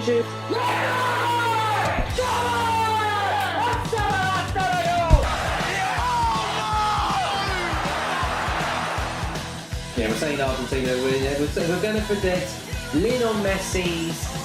injured. Yeah, we're saying Argentina. We're going to predict Lionel Messi's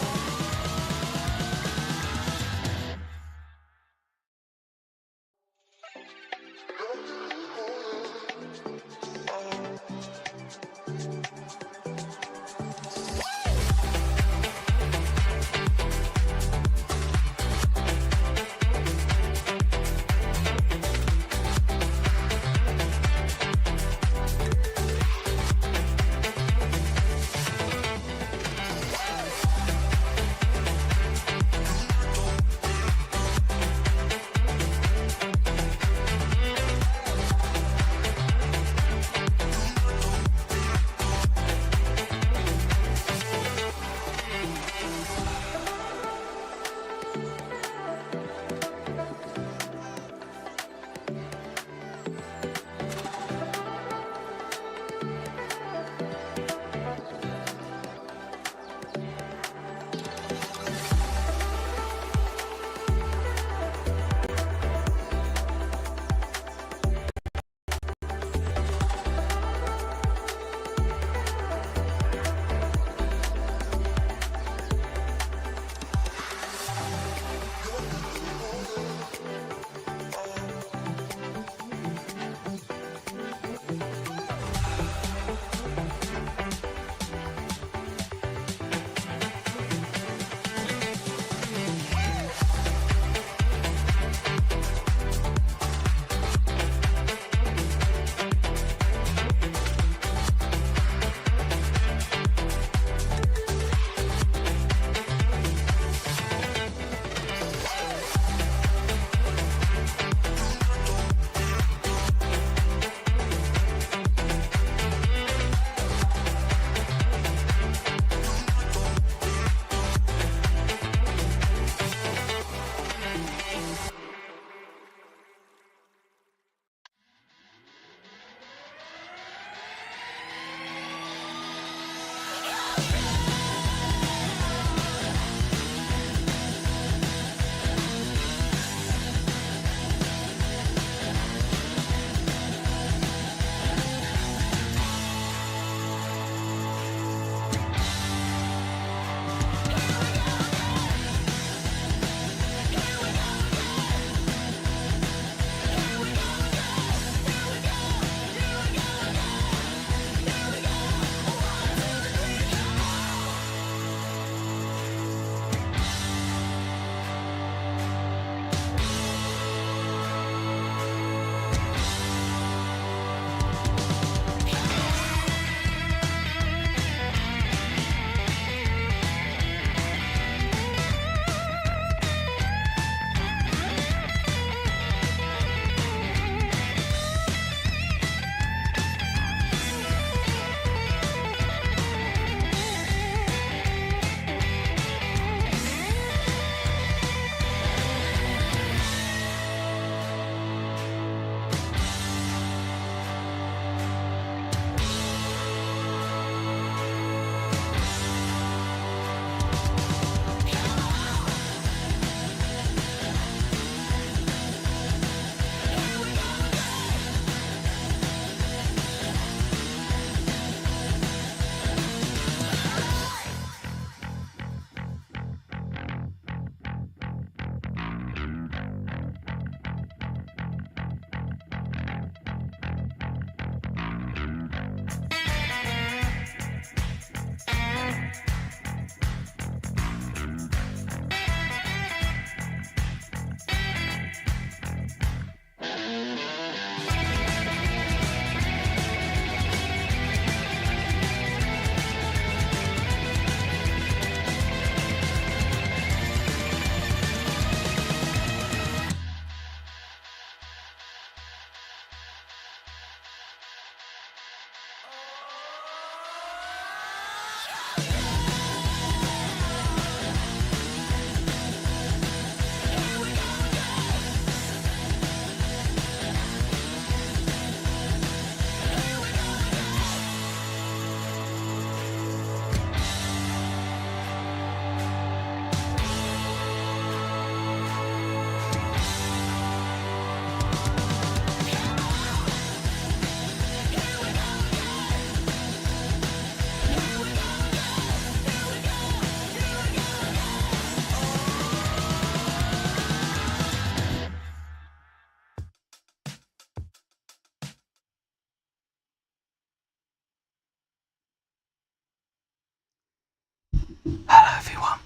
Hello everyone,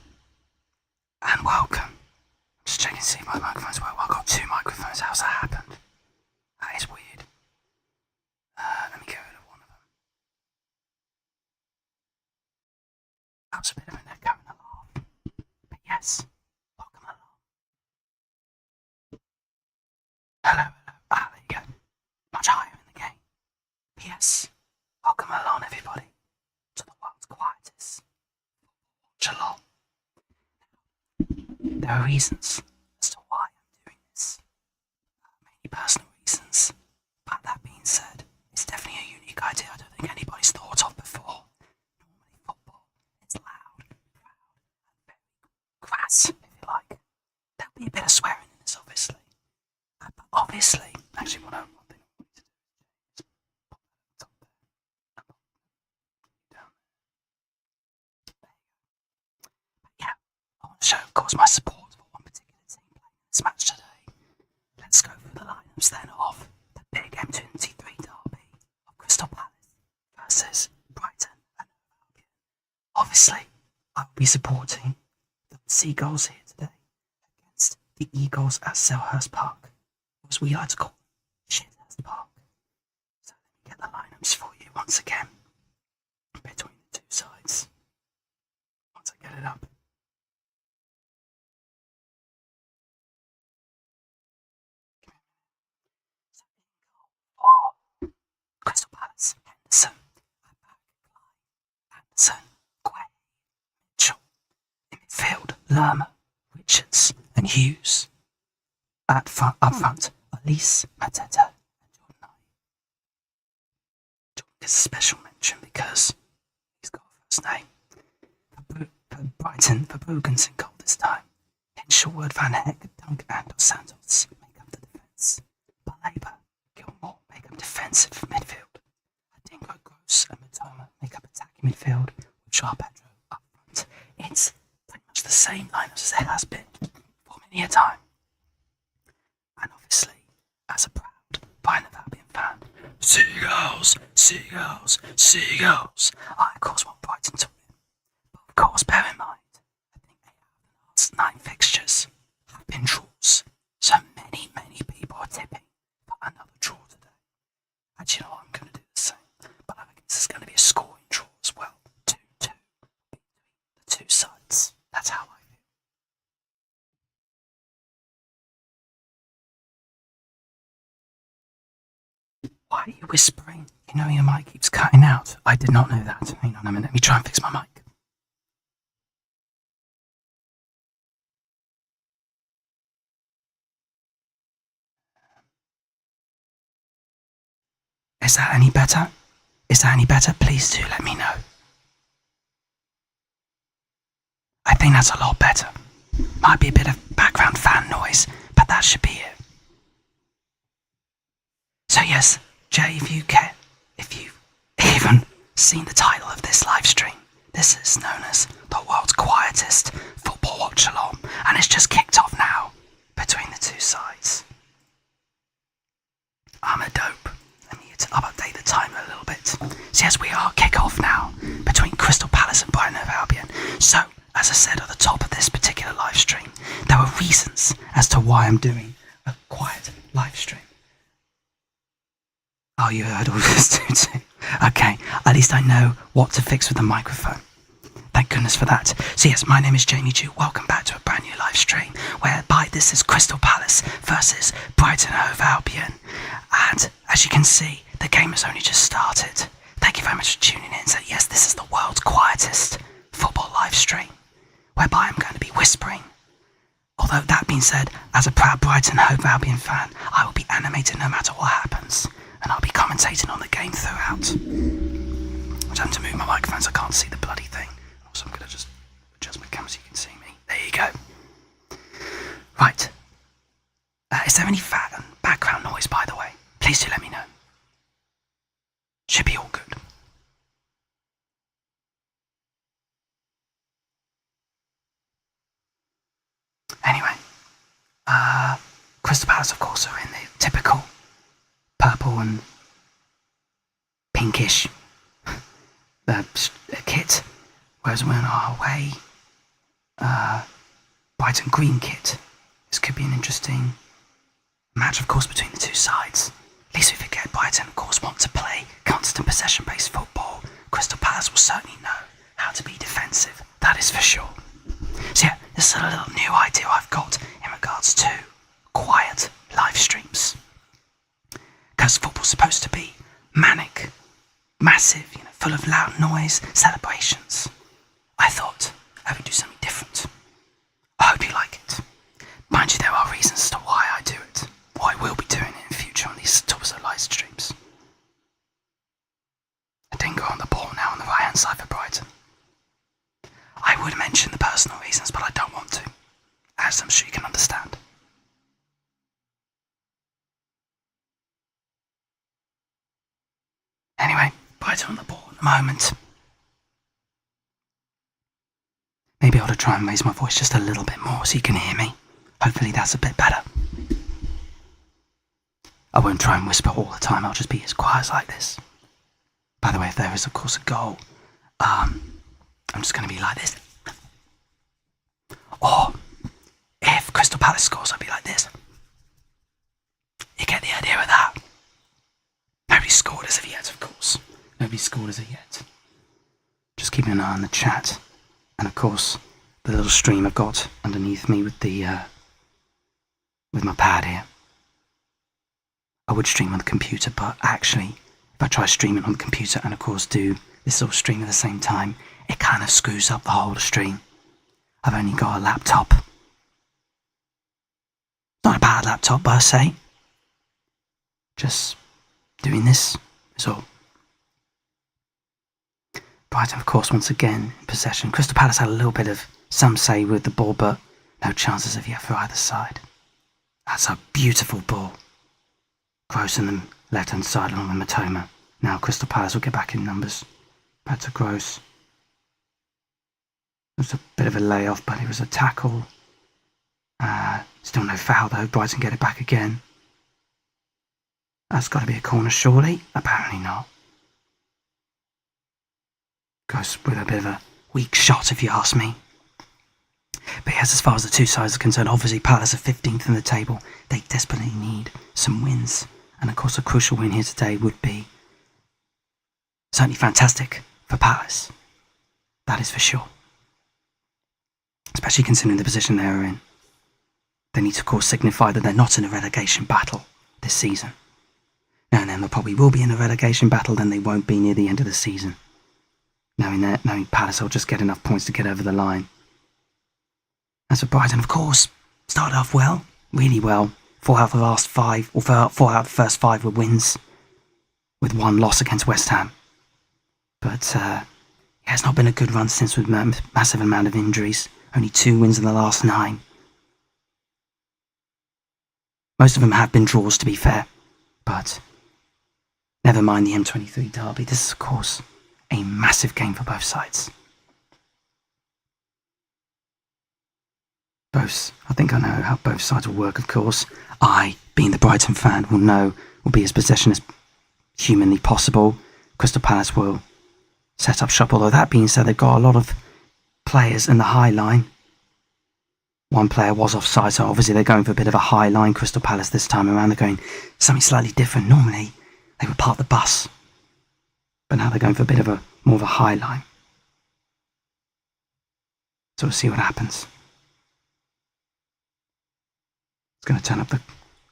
and welcome. I'm just checking to see if my microphones work. Well, I've got two microphones. How's that happened? That is weird. Let me get rid of one of them. That was a bit of an echo and a laugh. But yes, welcome along. Hello. There you go. Much higher in the game. Yes, welcome along everybody to the world's quietest WATCHALONG. There are reasons as to why I'm doing this. Mainly personal reasons. But that being said, it's definitely a unique idea I don't think anybody's thought of before. Normally football is loud, proud, and very crass, if you like. There'll be a bit of swearing in this, obviously. But obviously, actually one thing I want you to do is pop that up there. And pop down there. There you go. But yeah, I want to show, of course, my support for one particular team playing this match today. Let's go through the lineups then of the big M23 derby of Crystal Palace versus Brighton and Albion. Obviously, I will be supporting the Seagulls here today against the Eagles at Selhurst Park, or as we like to call them, Shithurst Park. So let me get the lineups for you once again between the two sides. Once I get it up. Crystal Palace, Henderson, Anderson, Quay, Mitchell. In midfield, Lerma, Richards, and Hughes. Up front, Elise, Mateta, and Jordan Knight. Jordan gets a special mention because he's got a first name. For Brighton, Verbruggen's in goal this time. Hinshelwood, Van Heck, Dunk, and Dos Santos make up the defence. Baleba, Gilmore make up defensive midfield. Dingo, Gross, and Matoma make up attacking midfield with João Pedro up front. It's pretty much the same lineup as it has been for many a time. And obviously, as a proud Brighton Albion fan, Seagulls, Seagulls, Seagulls. I of course want Brighton to win. But of course, bear in mind, I think 8 out of the last 9 fixtures have been draws. So many people are tipping for another draw today. And you know what, I'm going to do the same. But I think this is going to be a scoring draw as well. 2-2 between the two sides. That's how I feel. Why are you whispering? You know your mic keeps cutting out. I did not know that. Hang on a minute, let me try and fix my mic. Is that any better? Is that any better? Please do let me know. I think that's a lot better. Might be a bit of background fan noise, but that should be it. So yes, Jay, if you've even seen the title of this live stream, this is known as the world's quietest football watch-along, and it's just kicked off now between the two sides. I'm a dope. I'll update the timer a little bit. So yes, we are kick-off now between Crystal Palace and Brighton and Albion. So, as I said at the top of this particular live stream, there were reasons as to why I'm doing a quiet live stream. Oh, you heard all this too. Okay, at least I know what to fix with the microphone. Thank goodness for that. So yes, my name is Jamie Jew. Welcome back to a brand new live stream, whereby this is Crystal Palace versus Brighton and Hove Albion. And as you can see, the game has only just started. Thank you very much for tuning in. So yes, this is the world's quietest football live stream, whereby I'm going to be whispering. Although that being said, as a proud Brighton Hove Albion fan, I will be animated no matter what happens, and I'll be commentating on the game throughout. I'm having to move my microphone so I can't see the bloody thing. So I'm going to just adjust my camera so you can see me. There you go. Right. Is there any background noise, by the way? Please do let me know. Should be all good. Anyway. Crystal Palace, of course, are in the typical purple and pinkish kit, whereas we're on our way, Brighton green kit. This could be an interesting match, of course, between the two sides. At least we forget Brighton, of course, want to play constant possession-based football. Crystal Palace will certainly know how to be defensive, that is for sure. So yeah, this is a little new idea I've got in regards to quiet live streams. Because football's supposed to be manic, massive, full of loud noise, celebrations. I thought I would do something different. I hope you like it. Mind you, there are reasons as to why I do it, or I will be doing it in future on these types of live streams. I didn't go on the ball now on the right hand side for Brighton. I would mention the personal reasons, but I don't want to, as I'm sure you can understand. Anyway, Brighton on the ball at the moment. Maybe I ought to try and raise my voice just a little bit more so you can hear me. Hopefully that's a bit better. I won't try and whisper all the time, I'll just be as quiet as like this. By the way, if there is of course a goal, I'm just going to be like this. Or, if Crystal Palace scores, I'll be like this. You get the idea of that? Nobody scored as of yet, of course. Nobody scored as of yet. Just keeping an eye on the chat. And of course, the little stream I've got underneath me with the with my pad here. I would stream on the computer, but actually, if I try streaming on the computer and of course do this little stream at the same time, it kind of screws up the whole stream. I've only got a laptop. Not a bad laptop, per se. Just doing this is all. Brighton, of course, once again in possession. Crystal Palace had a little bit of some say with the ball, but no chances of yet for either side. That's a beautiful ball. Gross on the left-hand side along with Matoma. Now Crystal Palace will get back in numbers. Back to Gross. It was a bit of a layoff, but it was a tackle. Still no foul though. Brighton get it back again. That's got to be a corner, surely? Apparently not. Goes with a bit of a weak shot, if you ask me. But yes, as far as the two sides are concerned, obviously Palace are 15th in the table. They desperately need some wins. And of course, a crucial win here today would be certainly fantastic for Palace. That is for sure. Especially considering the position they are in. They need to, of course, signify that they're not in a relegation battle this season. Now and then they probably will be in a relegation battle, then they won't be near the end of the season. Knowing Palace will just get enough points to get over the line. As for Brighton, of course, started off well, really well. 4 out of the last 5, or 4 out of the first 5 were wins, with 1 loss against West Ham. But yeah, it's not been a good run since with massive amount of injuries. Only 2 wins in the last 9. Most of them have been draws, to be fair. But never mind the M23 derby. This is, of course, a massive game for both sides. I think I know how both sides will work, of course. I, being the Brighton fan, will be as possession as humanly possible. Crystal Palace will set up shop, although that being said, they've got a lot of players in the high line. One player was offside, so obviously they're going for a bit of a high line, Crystal Palace, this time around. They're going something slightly different. Normally, they would park the bus, but now they're going for a bit of more of a high line. So we'll see what happens. It's going to turn up the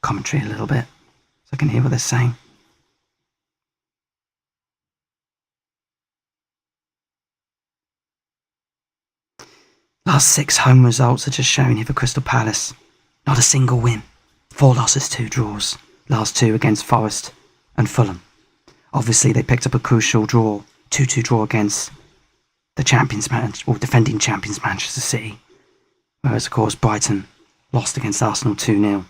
commentary a little bit so I can hear what they're saying. Last 6 home results are just showing here for Crystal Palace. Not a single win. 4 losses, 2 draws. Last 2 against Forest and Fulham. Obviously, they picked up a crucial draw, 2-2 draw against the defending champions Manchester City. Whereas, of course, Brighton lost against Arsenal 2-0.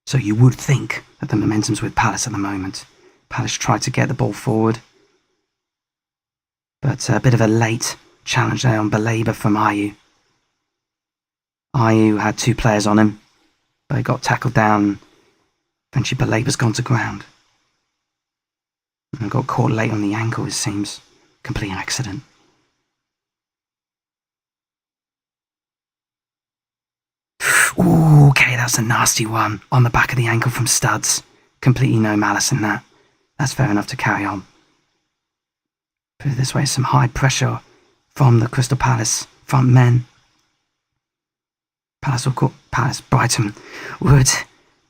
So you would think that the momentum's with Palace at the moment. Palace tried to get the ball forward, but a bit of a late challenge there on Baleba from Ayew. Ayew had 2 players on him, but he got tackled down. Eventually Baleba's gone to ground. And got caught late on the ankle, it seems. Complete accident. that's a nasty one. On the back of the ankle from Studs. Completely no malice in that. That's fair enough to carry on. Put it this way, some high pressure from the Crystal Palace front men. Brighton would,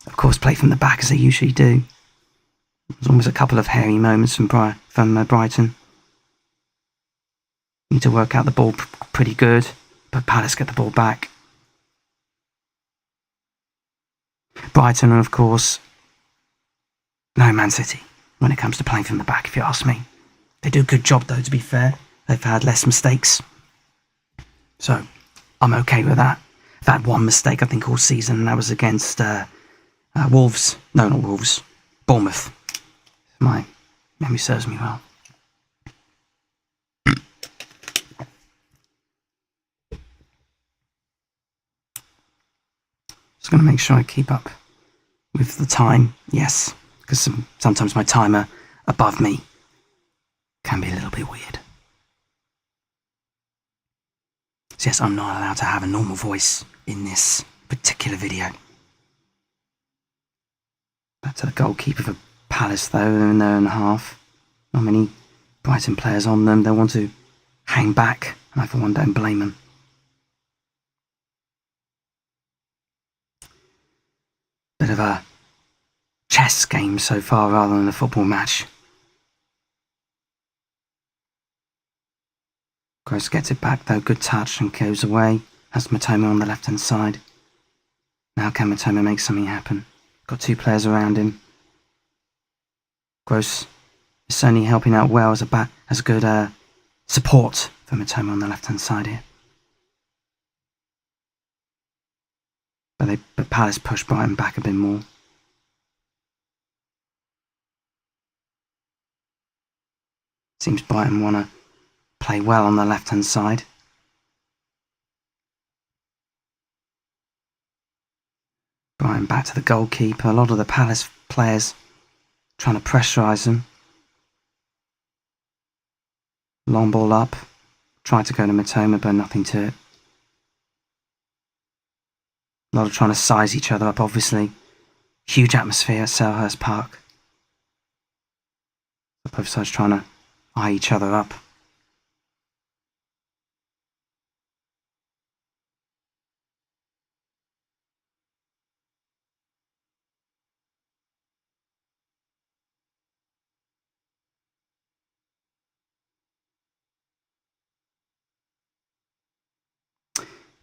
of course, play from the back as they usually do. There's almost a couple of hairy moments from Brighton. Need to work out the ball pretty good, but Palace get the ball back. Brighton are, of course, no Man City when it comes to playing from the back, if you ask me. They do a good job, though, to be fair. They've had less mistakes. So, I'm okay with that. I've had one mistake, I think, all season, and that was against Wolves. No, not Wolves. Bournemouth. My memory serves me well. Just going to make sure I keep up with the time. Yes, because sometimes my timer above me can be a little bit weird. So yes, I'm not allowed to have a normal voice in this particular video. Back to the goalkeeper for Palace, though. They're in their own half. Not many Brighton players on them. They want to hang back, and I for one don't blame them. Bit of a chess game so far rather than a football match. Gross gets it back though, good touch, and goes away. Has Matoma on the left hand side. Now can Matoma make something happen? Got two players around him. Gross is certainly helping out well as a good support for Matoma on the left hand side here. But Palace push Brighton back a bit more. Seems Brighton want to play well on the left hand side. Brighton back to the goalkeeper. A lot of the Palace players trying to pressurise them. Long ball up. Tried to go to Matoma, but nothing to it. A lot of trying to size each other up, obviously. Huge atmosphere at Selhurst Park. Both sides trying to eye each other up.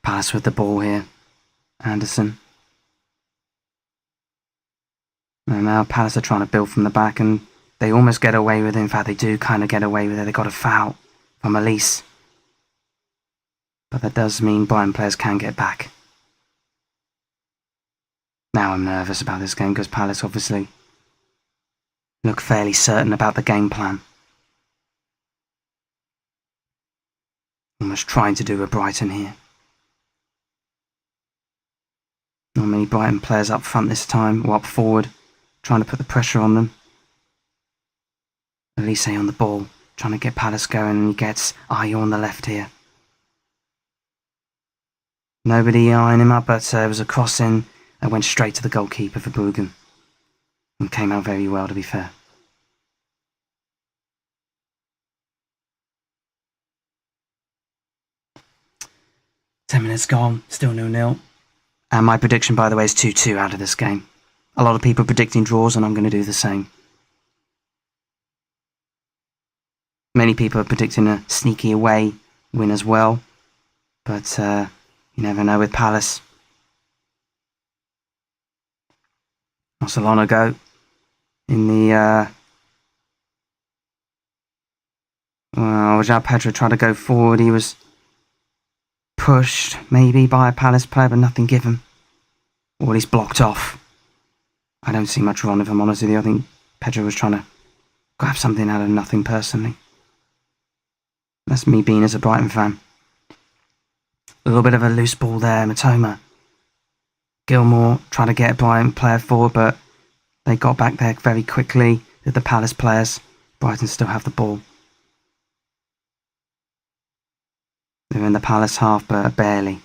Palace with the ball here. Anderson. And now Palace are trying to build from the back, and they almost get away with it. In fact, they do kind of get away with it. They got a foul from Elise. But that does mean Brighton players can get back. Now I'm nervous about this game because Palace obviously look fairly certain about the game plan. Almost trying to do a Brighton here. Not many Brighton players up front this time, or up forward, trying to put the pressure on them. Elise on the ball, trying to get Palace going, and he gets Ayo on the left here. Nobody eyeing him up, but it was a cross-in that went straight to the goalkeeper for Bruggen. And came out very well, to be fair. Ten minutes gone, still 0-0. And my prediction, by the way, is 2-2 out of this game. A lot of people are predicting draws, and I'm going to do the same. Many people are predicting a sneaky away win as well. But you never know with Palace. Not so long ago, in the João Pedro tried to go forward. He was pushed maybe by a Palace player, but nothing given, or at least blocked off. I don't see much wrong, if I'm honest with you. I think Pedro was trying to grab something out of nothing personally. That's me being as a Brighton fan. A little bit of a loose ball there, Matoma. Gilmore trying to get a Brighton player forward, but they got back there very quickly. The Palace players. Brighton still have the ball. They're in the Palace half, but barely.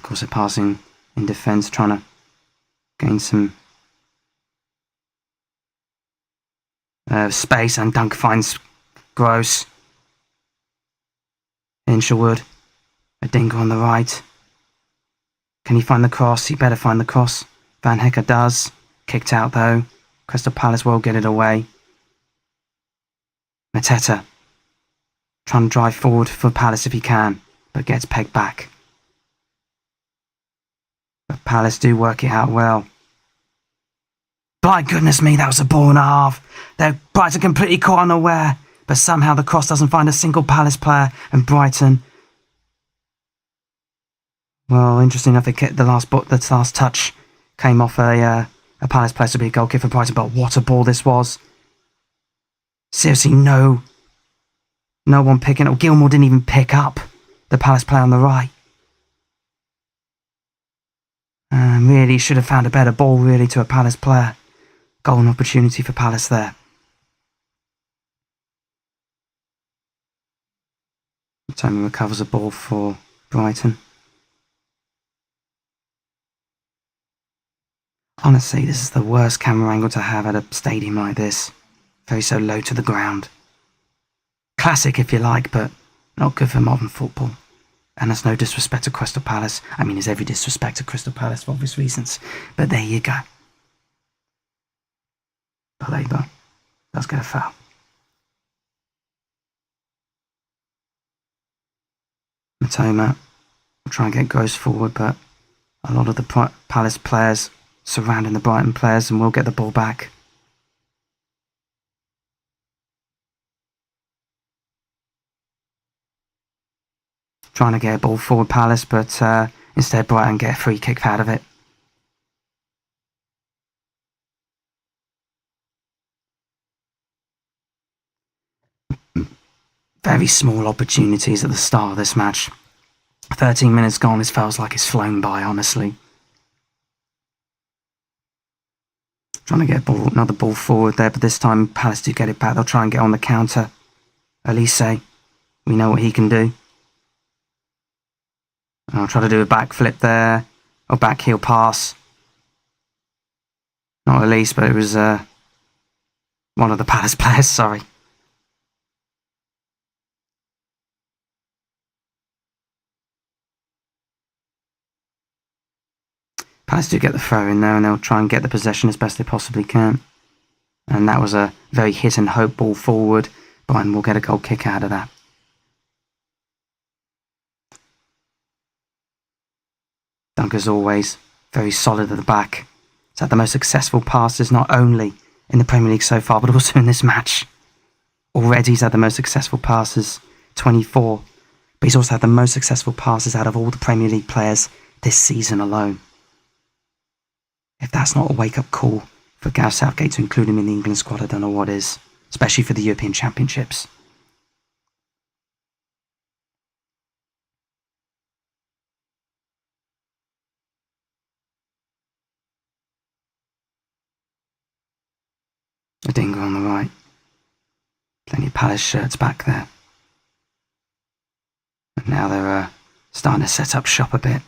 course, they're passing in defence, trying to gain some space, and Dunk finds Gross. Hinshelwood, a dingo on the right. Can he find the cross? He better find the cross. Van Hecker does. Kicked out though. Crystal Palace will get it away. Mateta trying to drive forward for Palace if he can, but gets pegged back. But Palace do work it out well. My goodness me, that was a ball and a half. They're Brighton completely caught unaware, but somehow the cross doesn't find a single Palace player, and Brighton, well, interesting enough, the last touch came off a Palace player to be a goal kick for Brighton, but what a ball this was. Seriously, no one picking up. Gilmore didn't even pick up the Palace player on the right. Really should have found a better ball, really, to a Palace player. Golden opportunity for Palace there. Tommy recovers a ball for Brighton. Honestly, this is the worst camera angle to have at a stadium like this. Very so low to the ground. Classic if you like, but not good for modern football. And there's no disrespect to Crystal Palace. I mean, there's every disrespect to Crystal Palace for obvious reasons. But there you go. Baleba does get a foul. Matoma will try and get Gross forward, but a lot of the Palace players surrounding the Brighton players, and will get the ball back. Trying to get a ball forward, Palace, but instead Brighton get a free kick out of it. Very small opportunities at the start of this match. 13 minutes gone, it feels like it's flown by, honestly. Trying to get another ball forward there, but this time Palace do get it back. They'll try and get on the counter. Elise, we know what he can do. I'll try to do a backflip there, or back heel pass. Not Elise, but it was one of the Palace players, sorry. Palace do get the throw in there, and they'll try and get the possession as best they possibly can. And that was a very hit and hope ball forward. Brighton will get a goal kick out of that. Dunk, as always, very solid at the back. He's had the most successful passes not only in the Premier League so far, but also in this match. Already he's had the most successful passes, 24. But he's also had the most successful passes out of all the Premier League players this season alone. If that's not a wake-up call for Gareth Southgate to include him in the England squad, I don't know what is. Especially for the European Championships. A dingo on the right. Plenty of Palace shirts back there. And now they're starting to set up shop a bit.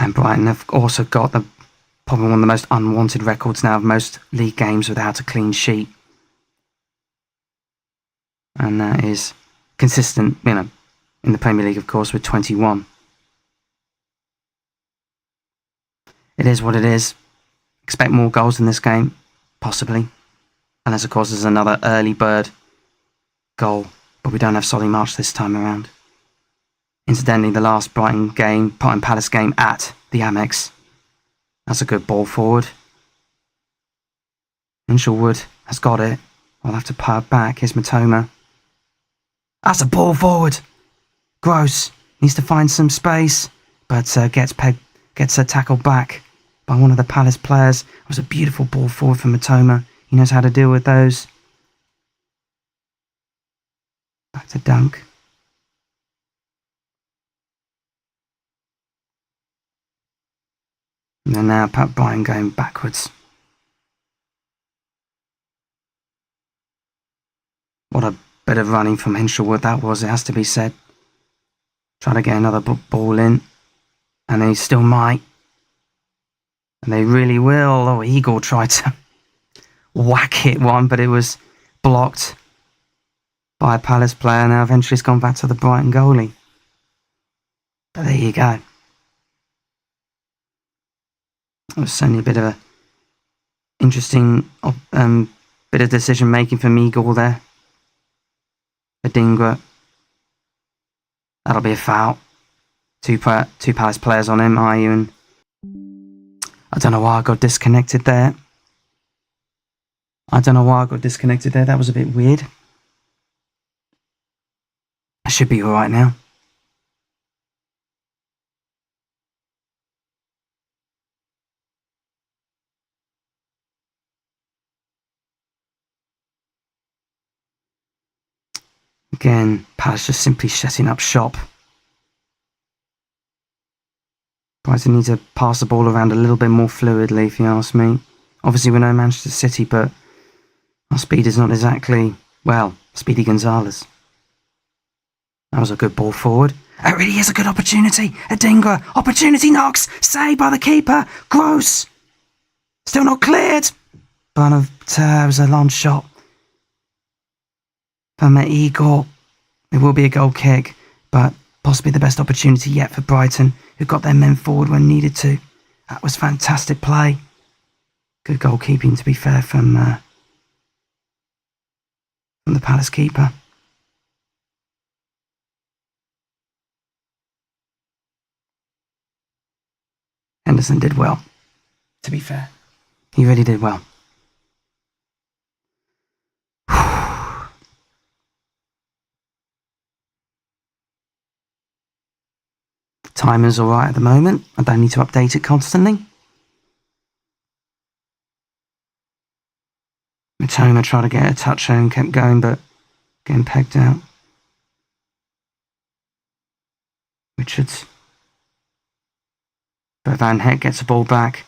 And Brighton have also got probably one of the most unwanted records now of most league games without a clean sheet. And that is consistent, in the Premier League, of course, with 21. It is what it is. Expect more goals in this game, possibly. Unless, of course, there's another early bird goal. But we don't have Solly March this time around. Incidentally, the last Brighton Palace game at the Amex. That's a good ball forward. Hinshelwood has got it. I'll have to power back. Here's Matoma. That's a ball forward. Gross needs to find some space, but gets tackled back by one of the Palace players. It was a beautiful ball forward for Matoma. He knows how to deal with those. Back to Dunk. And then now Brighton going backwards. What a bit of running from Hinshelwood that was, it has to be said. Try to get another ball in. And they still might. And they really will. Oh, Eagle tried to whack it one, but it was blocked by a Palace player. Now eventually it's gone back to the Brighton goalie. But there you go. It was certainly a bit of a interesting bit of decision making from Eagle there. Adingra. That'll be a foul. Two Palace players on him, Ayew, and I don't know why I got disconnected there. That was a bit weird. I should be alright now. Again, Palace just simply setting up shop. Brighton need to pass the ball around a little bit more fluidly, if you ask me. Obviously, we're no Manchester City, but our speed is not exactly, well, Speedy Gonzalez. That was a good ball forward. It really is a good opportunity. Adingra, opportunity knocks, saved by the keeper. Gross. Still not cleared. But it was a long shot from Igor. It will be a goal kick, but possibly the best opportunity yet for Brighton, who got their men forward when needed to. That was fantastic play. Good goalkeeping, to be fair, from the Palace keeper. Henderson did well, to be fair. He really did well. Timer's alright at the moment. I don't need to update it constantly. Matoma tried to get a touch and kept going, but getting pegged out. Richards. But Van Heck gets the ball back.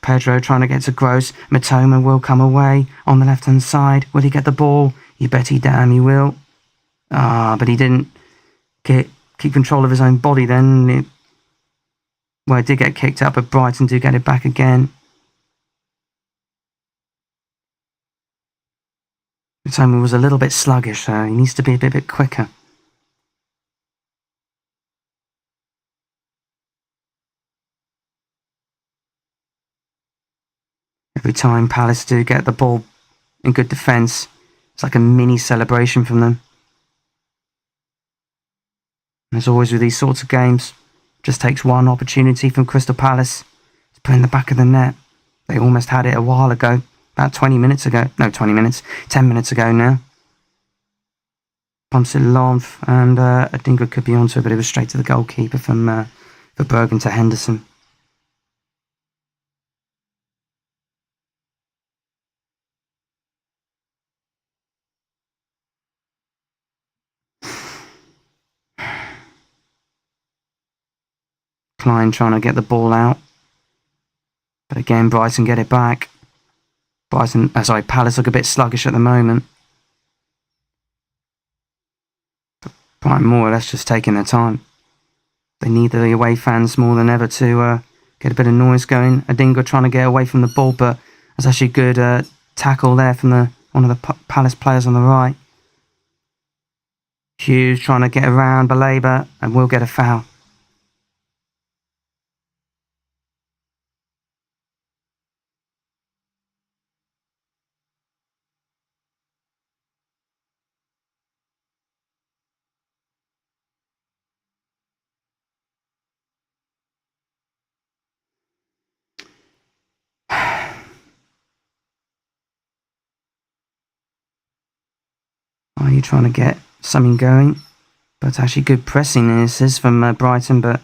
Pedro trying to get to Gross. Matoma will come away on the left-hand side. Will he get the ball? You bet he damn he will. But he didn't keep control of his own body then. It did get kicked out, but Brighton do get it back again. Matoma was a little bit sluggish, so he needs to be a bit quicker. Every time Palace do get the ball in good defence, it's like a mini celebration from them. And as always with these sorts of games, just takes one opportunity from Crystal Palace to put in the back of the net. They almost had it a while ago, about 10 minutes ago now. Pumps it long, and Adingra could be onto it, but it was straight to the goalkeeper for Bergen to Henderson. Klein trying to get the ball out. But again, Brighton get it back. Palace look a bit sluggish at the moment. But Brighton more or less just taking their time. They need the away fans more than ever to get a bit of noise going. Adingra trying to get away from the ball, but there's actually a good tackle there from one of the Palace players on the right. Hughes trying to get around Baleba and will get a foul. Are you trying to get something going? But actually good pressing this is from Brighton, but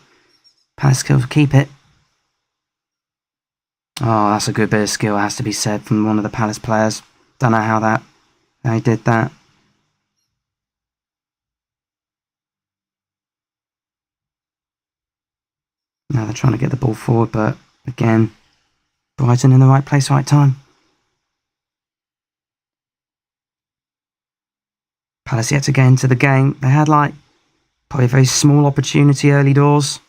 Palace will keep it. Oh, that's a good bit of skill, has to be said, from one of the Palace players. Don't know how they did that. Now they're trying to get the ball forward, but again, Brighton in the right place, right time. Palace yet to get into the game. They had Probably a very small opportunity early doors.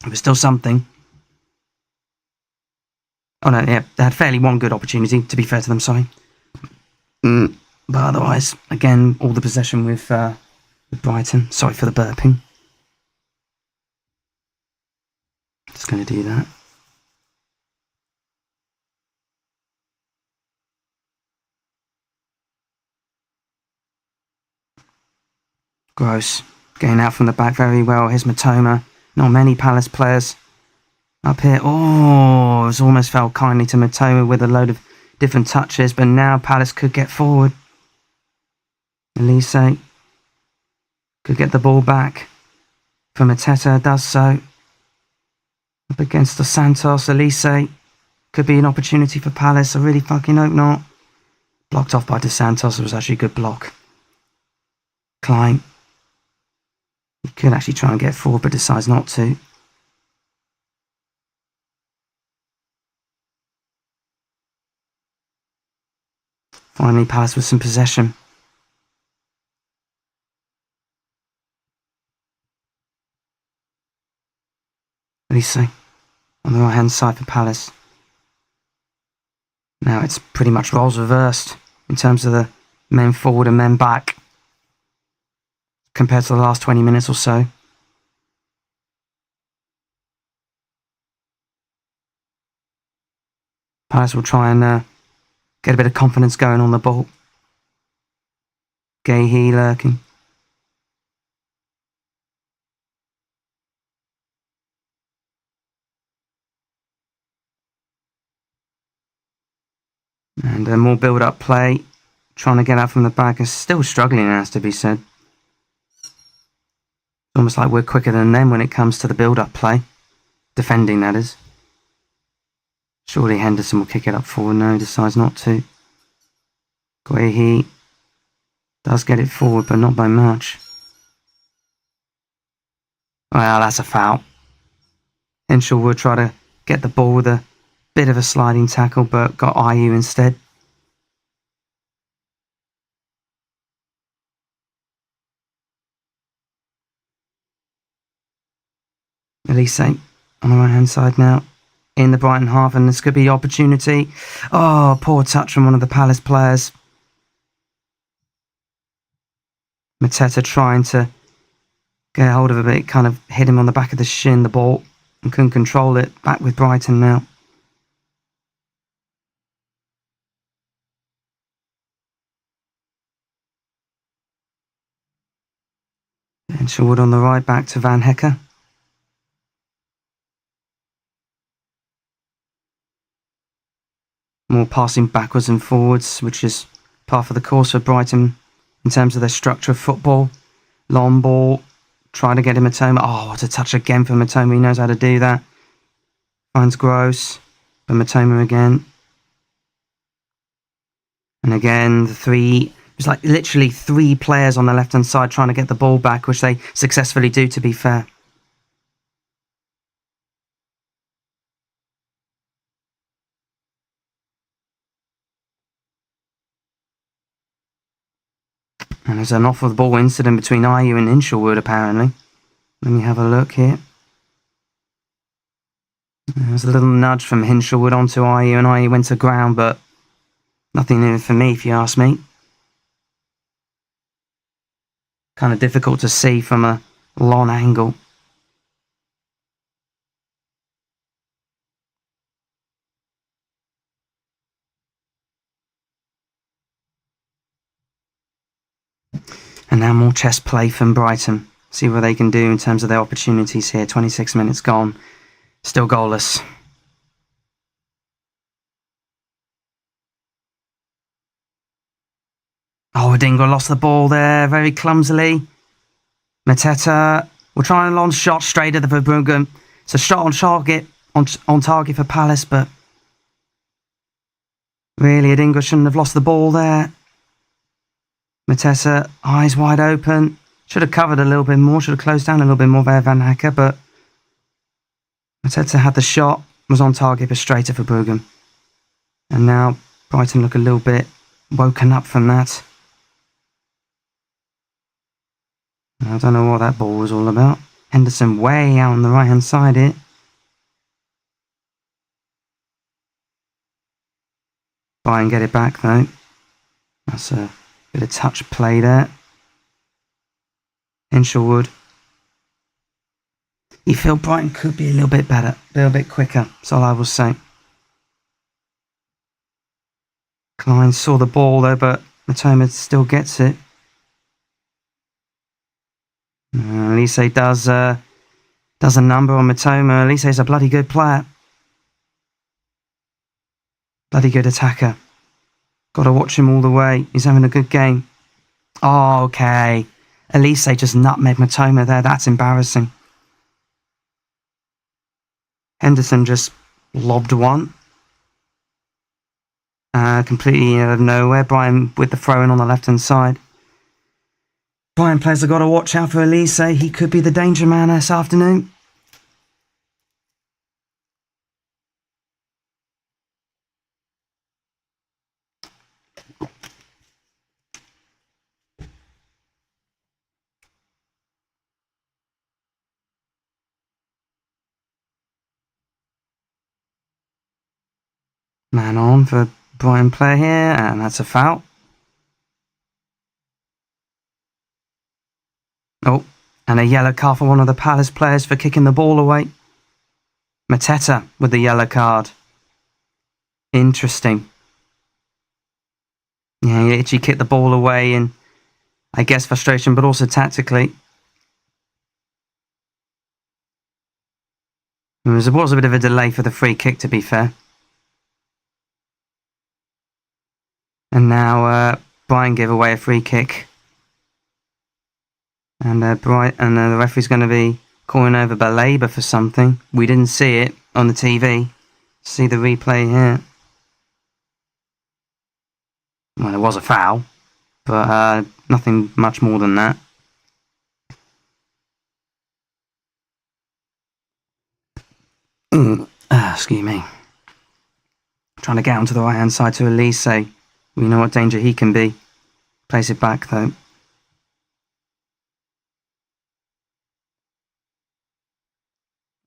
It was still something. Oh no, yeah, they had fairly one good opportunity, to be fair to them, sorry. But otherwise, again, all the possession with Brighton. Sorry for the burping. Just going to do that. Gross. Getting out from the back very well. Here's Matoma. Not many Palace players up here. Oh, it's almost fell kindly to Matoma with a load of different touches, but now Palace could get forward. Elise could get the ball back. For Mateta, does so. Up against Dos Santos. Elise could be an opportunity for Palace. I really fucking hope not. Blocked off by Dos Santos. It was actually a good block. Klein. He could actually try and get forward, but decides not to. Finally, Palace with some possession. Elise on the right hand side for Palace. Now it's pretty much roles reversed in terms of the men forward and men back compared to the last 20 minutes or so. Palace will try and get a bit of confidence going on the ball. Gahey lurking. And more build-up play. Trying to get out from the back. Is still struggling, it has to be said. It's almost like we're quicker than them when it comes to the build-up play. Defending, that is. Surely Henderson will kick it up forward. No, decides not to. Guehi does get it forward, but not by much. Well, that's a foul. Henshaw would try to get the ball with a bit of a sliding tackle, but got Ayew instead. Elise on the right hand side now. In the Brighton half, and this could be opportunity. Oh, poor touch from one of the Palace players. Mateta trying to get hold of it, kind of hit him on the back of the shin, the ball, and couldn't control it. Back with Brighton now. And Sherwood on the right, back to Van Hecker. More passing backwards and forwards, which is par for the course for Brighton in terms of their structure of football. Long ball, try to get him Matoma. Oh, what a touch again for Matoma. He knows how to do that. Finds Gross, but Matoma again. And again, the three. It was like literally three players on the left-hand side trying to get the ball back, which they successfully do, to be fair. And there's an off-the-ball incident between Ayew and Hinshelwood, apparently. Let me have a look here. There's a little nudge from Hinshelwood onto Ayew, and Ayew went to ground, but nothing in it for me, if you ask me. Kind of difficult to see from a long angle. And now more chess play from Brighton. See what they can do in terms of their opportunities here. 26 minutes gone. Still goalless. Oh, Odingra lost the ball there very clumsily. Mateta will try a long shot straight at the Verbruggen. It's a shot on target, on target for Palace, but really Odingra shouldn't have lost the ball there. Mateta, eyes wide open. Should have covered a little bit more, should have closed down a little bit more there, Van Hecker, but Mateta had the shot, was on target, but straight at Verbruggen. And now Brighton look a little bit woken up from that. I don't know what that ball was all about. Henderson way out on the right hand side here. Try and get it back though. That's a bit of touch play there. Hinshelwood. You feel Brighton could be a little bit better, a little bit quicker, that's all I will say. Klein saw the ball though, but Matoma still gets it. Elise does a number on Matoma. Elise's a bloody good player. Bloody good attacker. Got to watch him all the way. He's having a good game. Oh, okay. Elise just nutmegged Matoma there. That's embarrassing. Henderson just lobbed one. Completely out of nowhere. Brighton with the throw-in on the left-hand side. Brighton players have got to watch out for Elise. He could be the danger man this afternoon. Man on for Brighton player here, and that's a foul. Oh, and a yellow card for one of the Palace players for kicking the ball away. Mateta with the yellow card. Interesting. Yeah, he literally kicked the ball away in, I guess, frustration, but also tactically. There was a bit of a delay for the free kick, to be fair. And now Brighton gave away a free kick. And the referee's going to be calling over Baleba for something. We didn't see it on the TV. See the replay here. Well, it was a foul, but nothing much more than that. Excuse me. Trying to get onto the right-hand side to Elise. We know what danger he can be. Plays it back, though.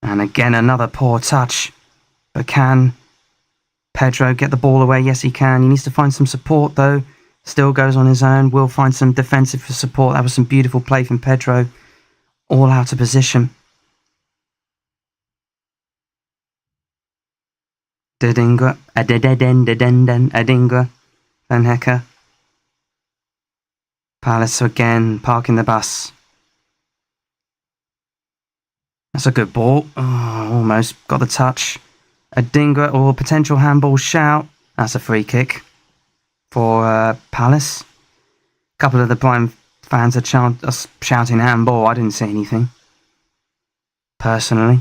And again, another poor touch. But can Pedro get the ball away? Yes, he can. He needs to find some support, though. Still goes on his own. Will find some defensive support. That was some beautiful play from Pedro. All out of position. Adingra. Van Hecker. Palace again, parking the bus. That's a good ball. Oh, almost got the touch. Adingra or potential handball shout. That's a free kick for Palace. A couple of the Brighton fans are shouting handball. I didn't see anything, personally.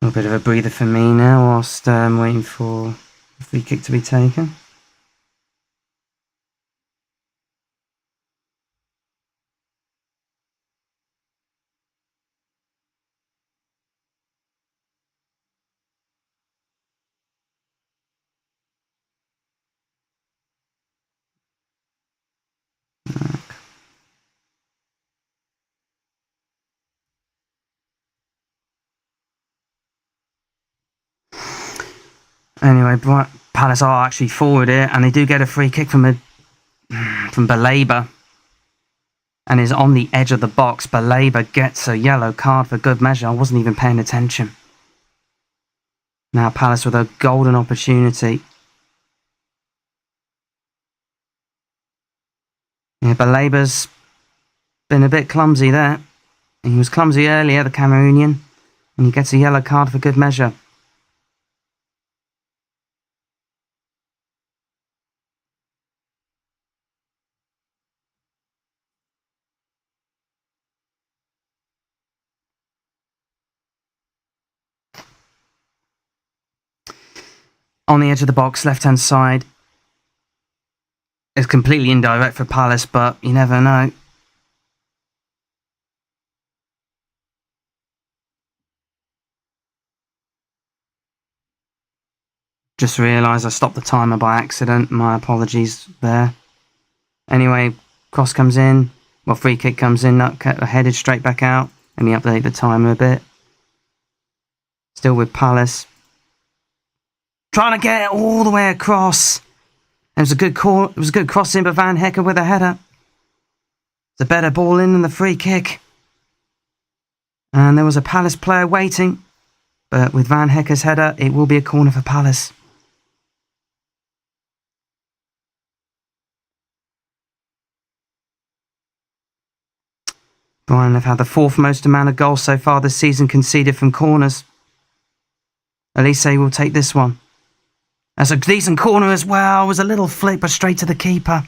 A little bit of a breather for me now whilst waiting for the free kick to be taken. Anyway, Palace are actually forward here, and they do get a free kick from Baleba, and is on the edge of the box. Baleba gets a yellow card for good measure. I wasn't even paying attention. Now Palace with a golden opportunity. Yeah, Baleba's been a bit clumsy there. He was clumsy earlier, the Cameroonian, and he gets a yellow card for good measure. On the edge of the box, left-hand side. It's completely indirect for Palace, but you never know. Just realised I stopped the timer by accident. My apologies there. Anyway, cross comes in. Well, free kick comes in, headed straight back out. Let me update the timer a bit. Still with Palace. Trying to get it all the way across. It was a good call. It was a good crossing, but Van Hecker with a header. It's a better ball in than the free kick. And there was a Palace player waiting. But with Van Hecker's header, it will be a corner for Palace. Brighton have had the 4th most amount of goals so far this season conceded from corners. Elise will take this one. That's a decent corner as well. It was a little flick, but straight to the keeper.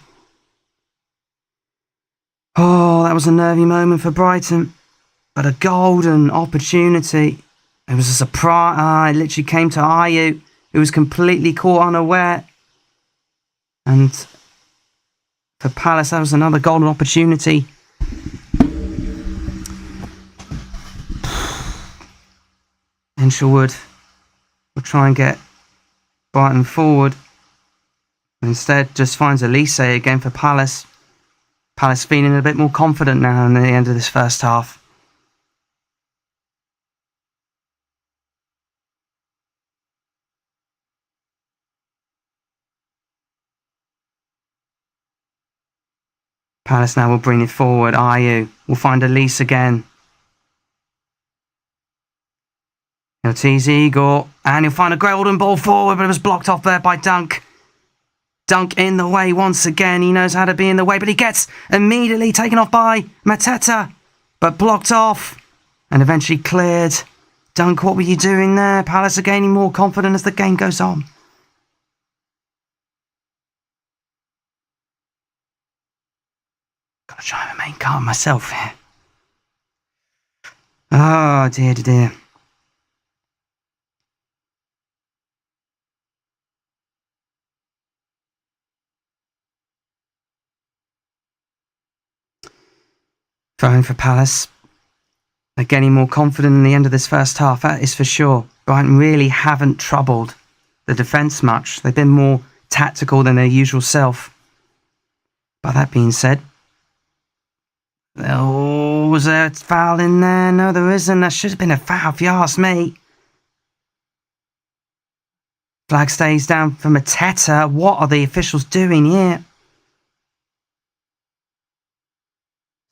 Oh, that was a nervy moment for Brighton. But a golden opportunity. It was a surprise. It literally came to Ayew, who was completely caught unaware. And for Palace, that was another golden opportunity. Hinshelwood will try and get Brighton forward. Instead, just finds Elise again for Palace. Palace feeling a bit more confident now in the end of this first half. Palace now will bring it forward. Ayew will find Elise again. He'll tease Igor, and he'll find a golden ball forward, but it was blocked off there by Dunk. Dunk in the way once again. He knows how to be in the way, but he gets immediately taken off by Mateta, but blocked off and eventually cleared. Dunk, what were you doing there? Palace are gaining more confidence as the game goes on. Gotta try and remain calm myself here. Oh, dear, dear. Throwing for Palace. They're getting more confident in the end of this first half, that is for sure. Brighton really haven't troubled the defence much. They've been more tactical than their usual self. But that being said, oh, was there a foul in there? No, there isn't. That should have been a foul if you ask me. Flag stays down for Mateta. What are the officials doing here?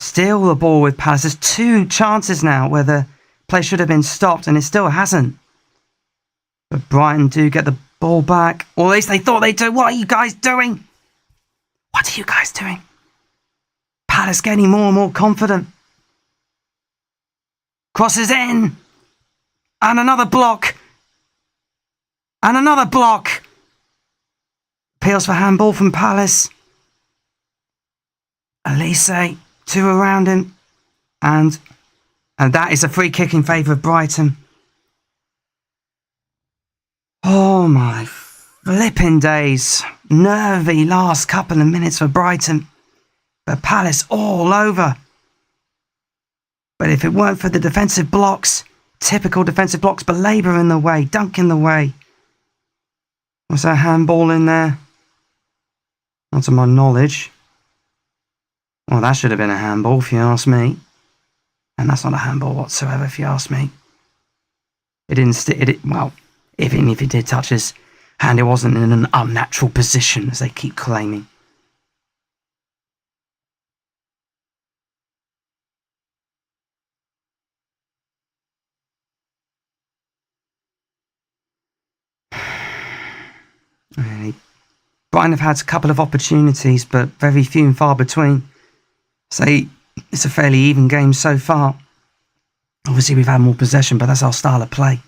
Still the ball with Palace. There's 2 chances now where the play should have been stopped and it still hasn't. But Brighton do get the ball back. Or at least they thought they'd do. What are you guys doing? What are you guys doing? Palace getting more and more confident. Crosses in. And another block. And another block. Appeals for handball from Palace. Elise, 2 around him. And that is a free kick in favour of Brighton. Oh my flipping days. Nervy last couple of minutes for Brighton. But Palace all over. But if it weren't for the defensive blocks, typical defensive blocks, Belabour in the way, Dunk in the way. Was there a handball in there? Not to my knowledge. Well, that should have been a handball if you ask me. And that's not a handball whatsoever if you ask me. It didn't well, even if it did touch his hand, it wasn't in an unnatural position, as they keep claiming. Brighton have had a couple of opportunities, but very few and far between. Say it's a fairly even game so far. Obviously, we've had more possession, but that's our style of play.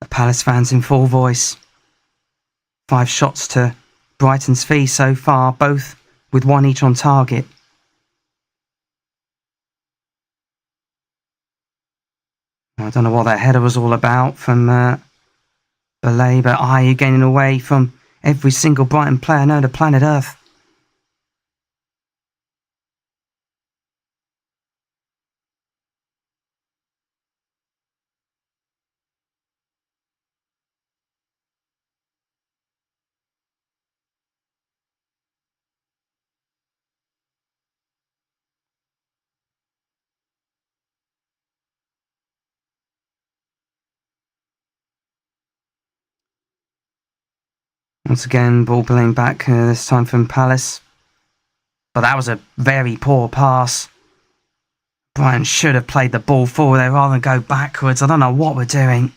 The Palace fans in full voice. 5 shots to Brighton's fee so far, both with 1 each on target. I don't know what that header was all about from Belay, but Ayew gaining away from every single Brighton player known to planet Earth. Once again, ball playing back, this time from Palace. But that was a very poor pass. Brighton should have played the ball forward there rather than go backwards. I don't know what we're doing.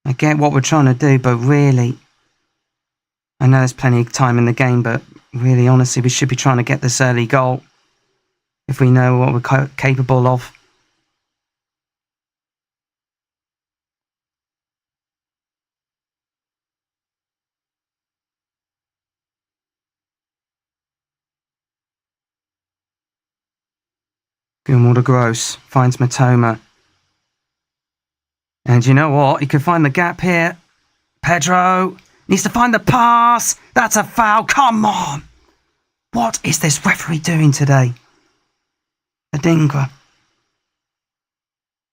I get what we're trying to do, but really, I know there's plenty of time in the game, but really, honestly, we should be trying to get this early goal if we know what we're capable of. Gilmore to Gross, finds Matoma. And you know what? He could find the gap here. Pedro needs to find the pass. That's a foul. Come on. What is this referee doing today? Adingra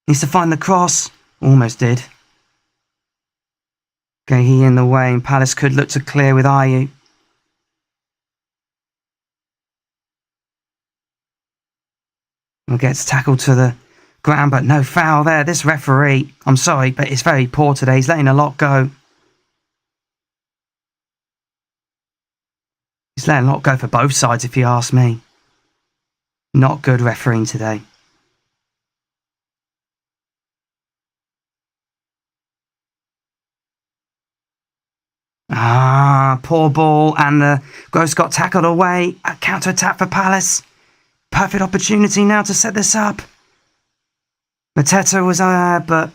needs to find the cross. Almost did. Okay, he in the way, and Palace could look to clear with Ayew. Gets tackled to the ground, but no foul there. This referee, I'm sorry, but it's very poor today. He's letting a lot go. He's letting a lot go for both sides, if you ask me. Not good refereeing today. Poor ball, and Gross got tackled away. A counter-attack for Palace. Perfect opportunity now to set this up. Mateta was but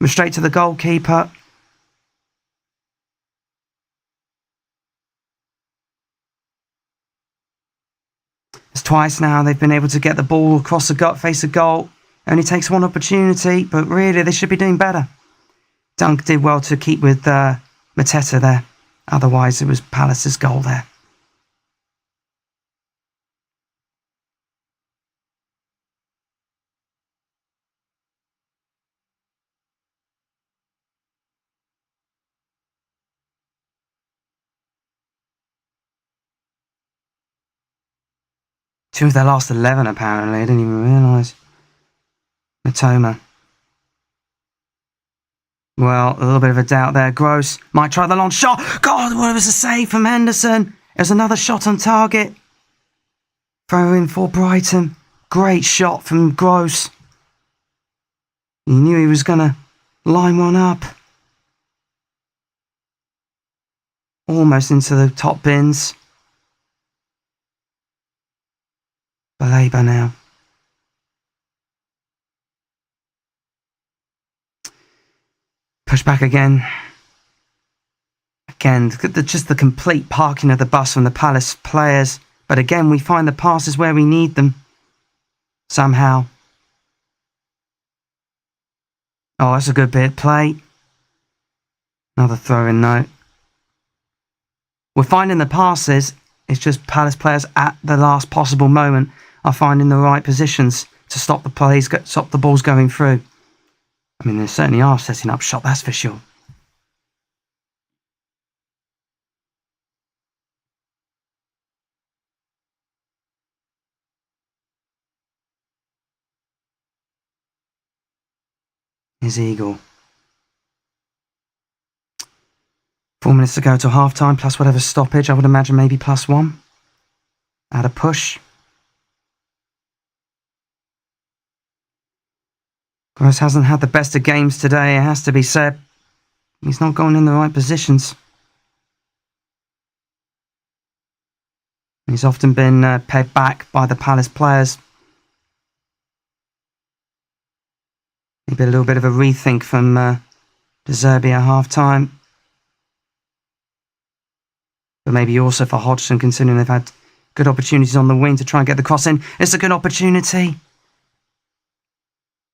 went straight to the goalkeeper. It's twice now they've been able to get the ball across the gut, face a goal. Only takes one opportunity, but really they should be doing better. Dunk did well to keep with Mateta there. Otherwise it was Palace's goal there. Two of their last 11, apparently. I didn't even realise. Matoma. Well, a little bit of a doubt there. Gross might try the long shot. God, what was a save from Henderson. It was another shot on target. Throw in for Brighton. Great shot from Gross. He knew he was going to line one up. Almost into the top bins. Baleba now. Push back again. Again, just the complete parking of the bus from the Palace players. But again, we find the passes where we need them. Somehow. Oh, that's a good bit of play. Another throw-in note. We're finding the passes. It's just Palace players at the last possible moment are finding the right positions to stop the balls going through. I mean, they certainly are setting up shot, that's for sure. Here's Eagle. 4 minutes to go to half-time, plus whatever stoppage. I would imagine maybe +1. Add a push. Gross hasn't had the best of games today, it has to be said. He's not going in the right positions. He's often been pegged back by the Palace players. Maybe a little bit of a rethink from De Zerbi at half-time. But maybe also for Hodgson, considering they've had good opportunities on the wing to try and get the cross in. It's a good opportunity.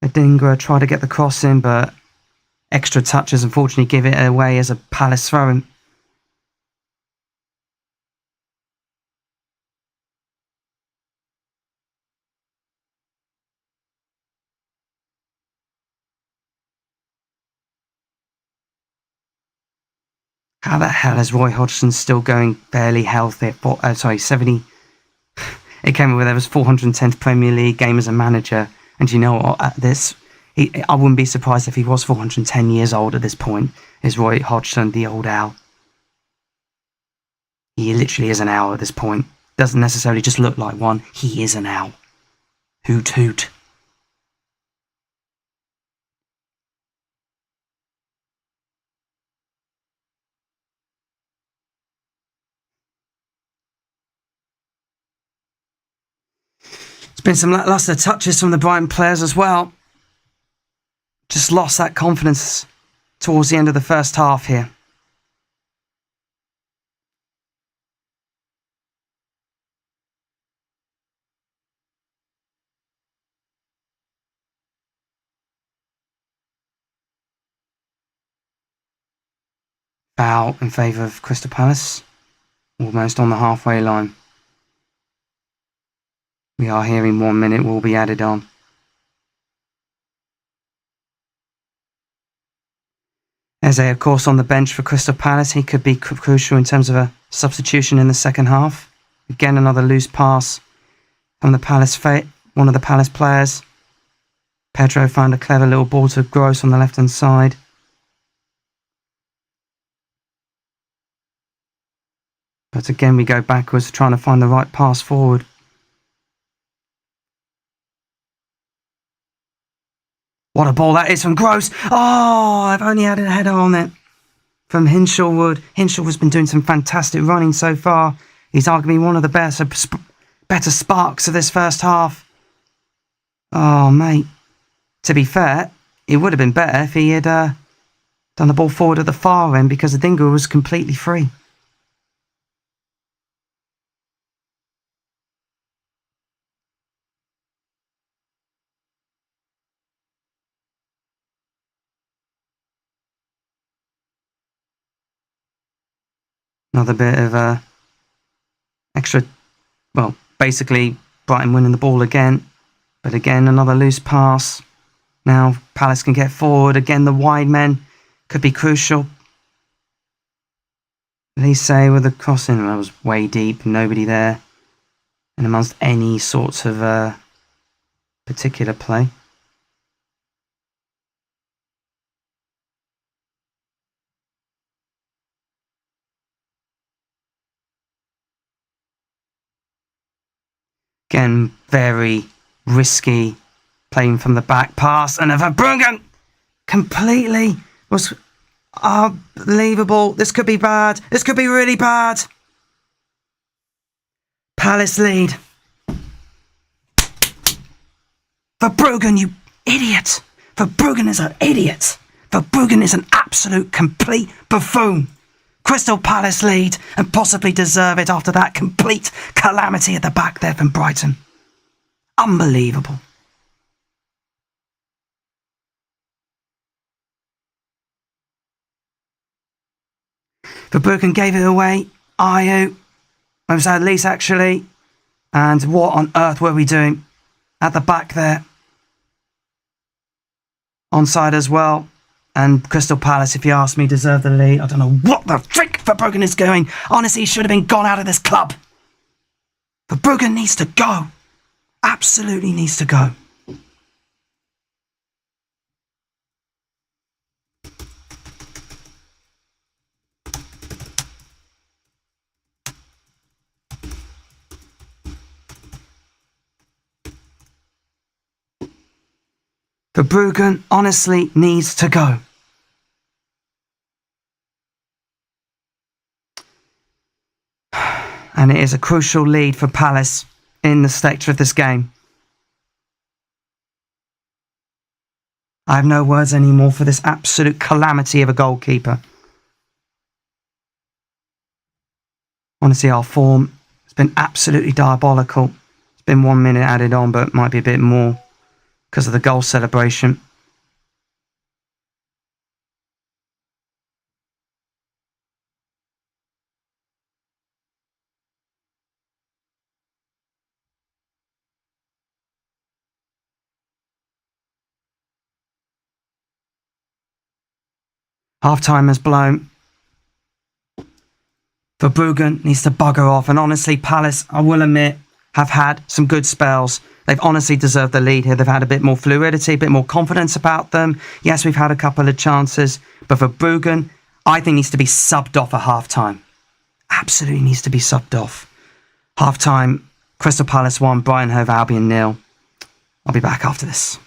Adingra tried to get the cross in, but extra touches unfortunately give it away as a Palace throw-in. How the hell is Roy Hodgson still going barely healthy? 70. It came with there was 410th Premier League game as a manager, and you know what? At this, I wouldn't be surprised if he was 410 years old at this point, is Roy Hodgson, the old owl. He literally is an owl at this point. Doesn't necessarily just look like one, he is an owl. Hoot hoot. There's been some lacklustre touches from the Brighton players as well. Just lost that confidence towards the end of the first half here. Foul in favour of Crystal Palace. Almost on the halfway line. We are hearing 1 minute will be added on. Eze, of course, on the bench for Crystal Palace. He could be crucial in terms of a substitution in the second half. Again, another loose pass from the Palace one of the Palace players. Pedro found a clever little ball to Gross on the left-hand side. But again, we go backwards, trying to find the right pass forward. What a ball that is from Gross. Oh, I've only had a header on it from Hinshelwood. Hinshelwood's been doing some fantastic running so far. He's arguably one of the better sparks of this first half. Oh, mate. To be fair, it would have been better if he had done the ball forward at the far end, because the Dingle was completely free. Another bit of extra, well, basically Brighton winning the ball again. But again, another loose pass. Now Palace can get forward. Again, the wide men could be crucial. Elise with the crossing, that was way deep, nobody there. And amongst any sorts of particular play. Again, very risky playing from the back pass, and Verbruggen completely was unbelievable. This could be bad. This could be really bad. Palace lead. Verbruggen, you idiot. Verbruggen is an idiot. Verbruggen is an absolute complete buffoon. Crystal Palace lead, and possibly deserve it after that complete calamity at the back there from Brighton. Unbelievable. Verbruggen gave it away. Ayew. It was at least actually. And what on earth were we doing at the back there? Onside as well. And Crystal Palace, if you ask me, deserve the lead. I don't know what the frick Verbruggen is doing. Honestly, he should have been gone out of this club. Verbruggen needs to go. Absolutely needs to go. Verbruggen honestly needs to go. And it is a crucial lead for Palace in the sector of this game. I have no words anymore for this absolute calamity of a goalkeeper. Honestly, our form has been absolutely diabolical. It's been 1 minute added on, but might be a bit more because of the goal celebration. Half-time has blown. Verbruggen needs to bugger off. And honestly, Palace, I will admit, have had some good spells. They've honestly deserved the lead here. They've had a bit more fluidity, a bit more confidence about them. Yes, we've had a couple of chances, but for Bruggen, I think needs to be subbed off at half-time. Absolutely needs to be subbed off. Half-time, Crystal Palace 1, Brighton Hove Albion 0. I'll be back after this.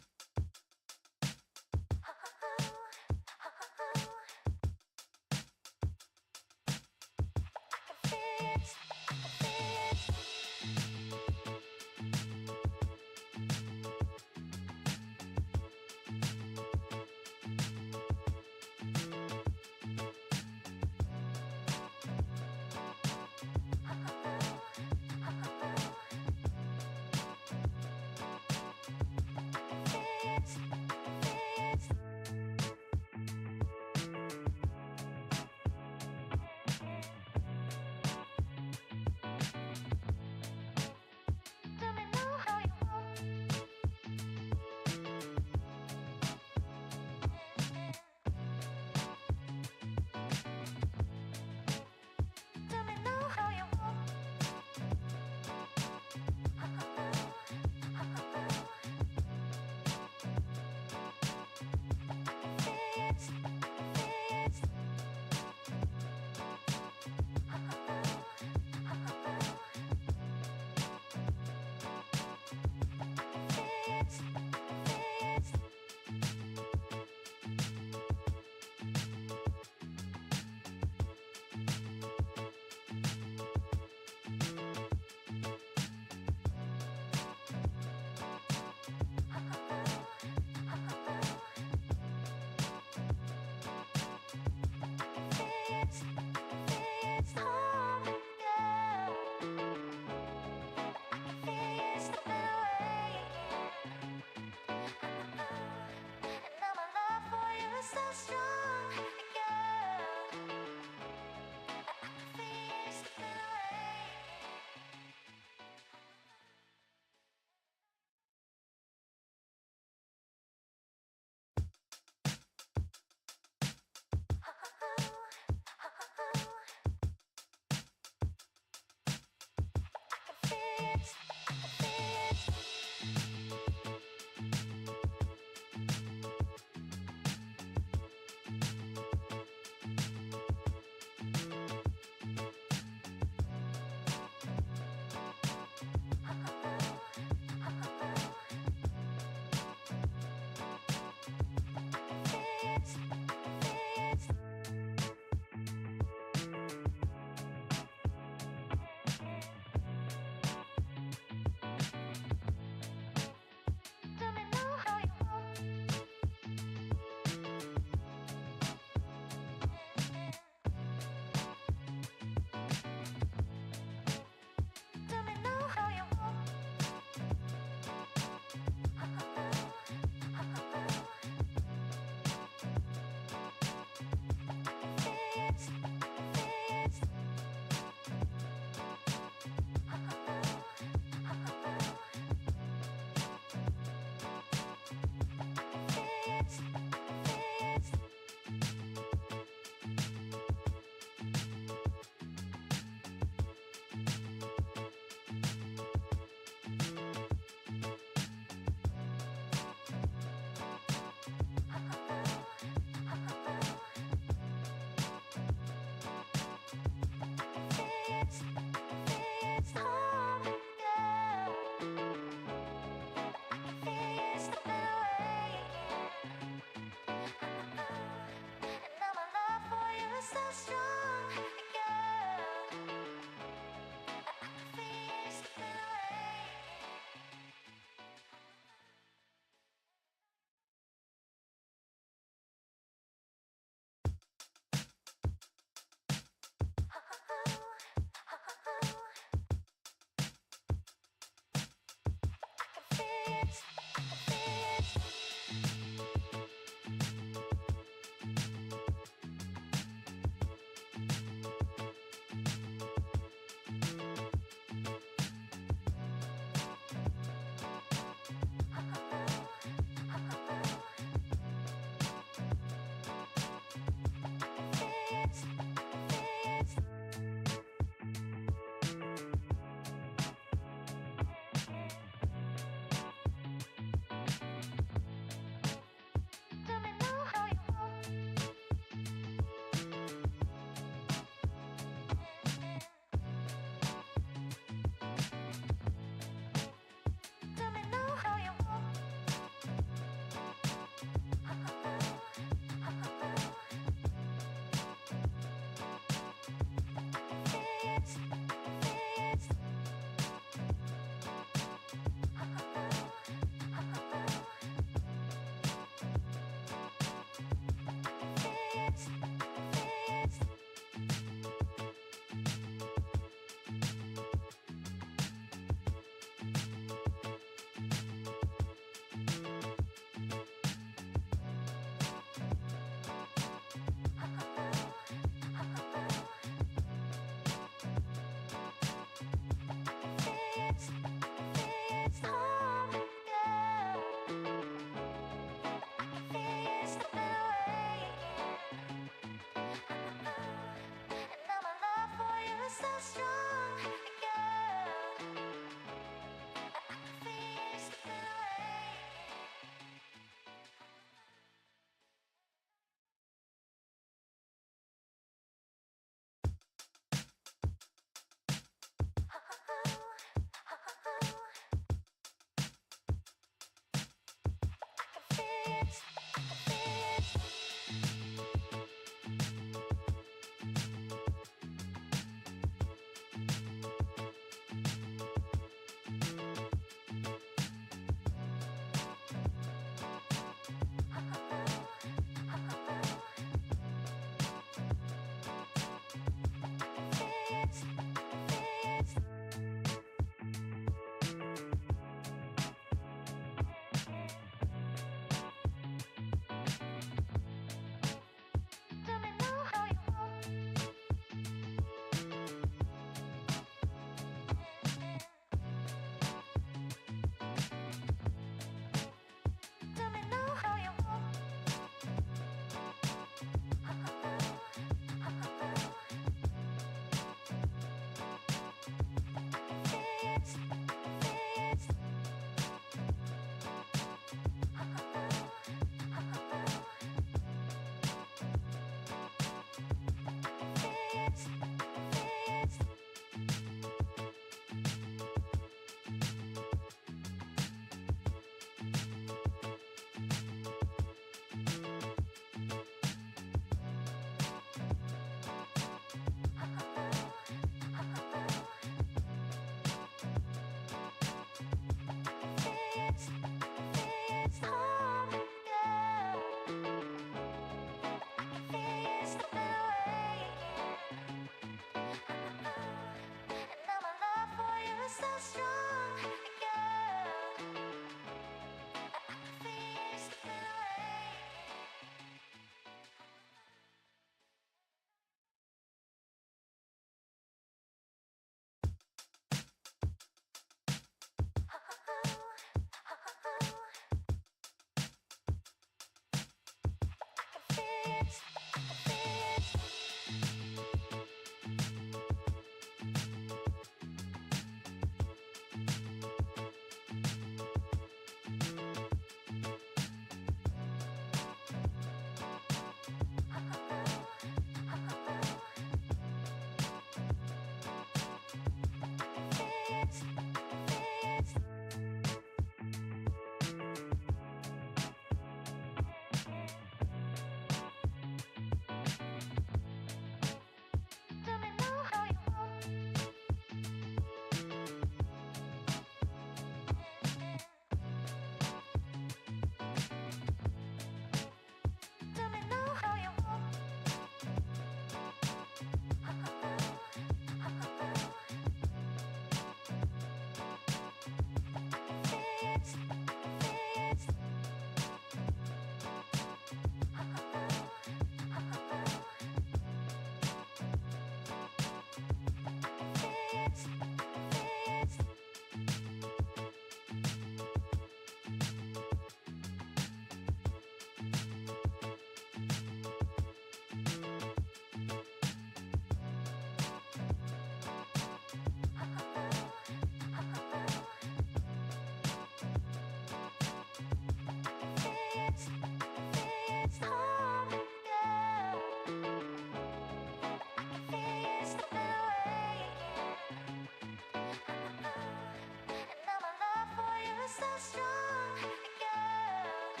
so strong, girl.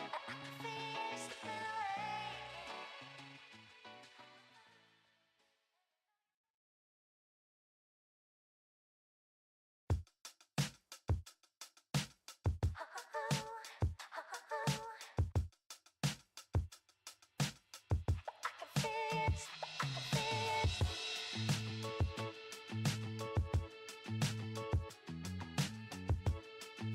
I can feel you slipping I can feel it. I can feel it.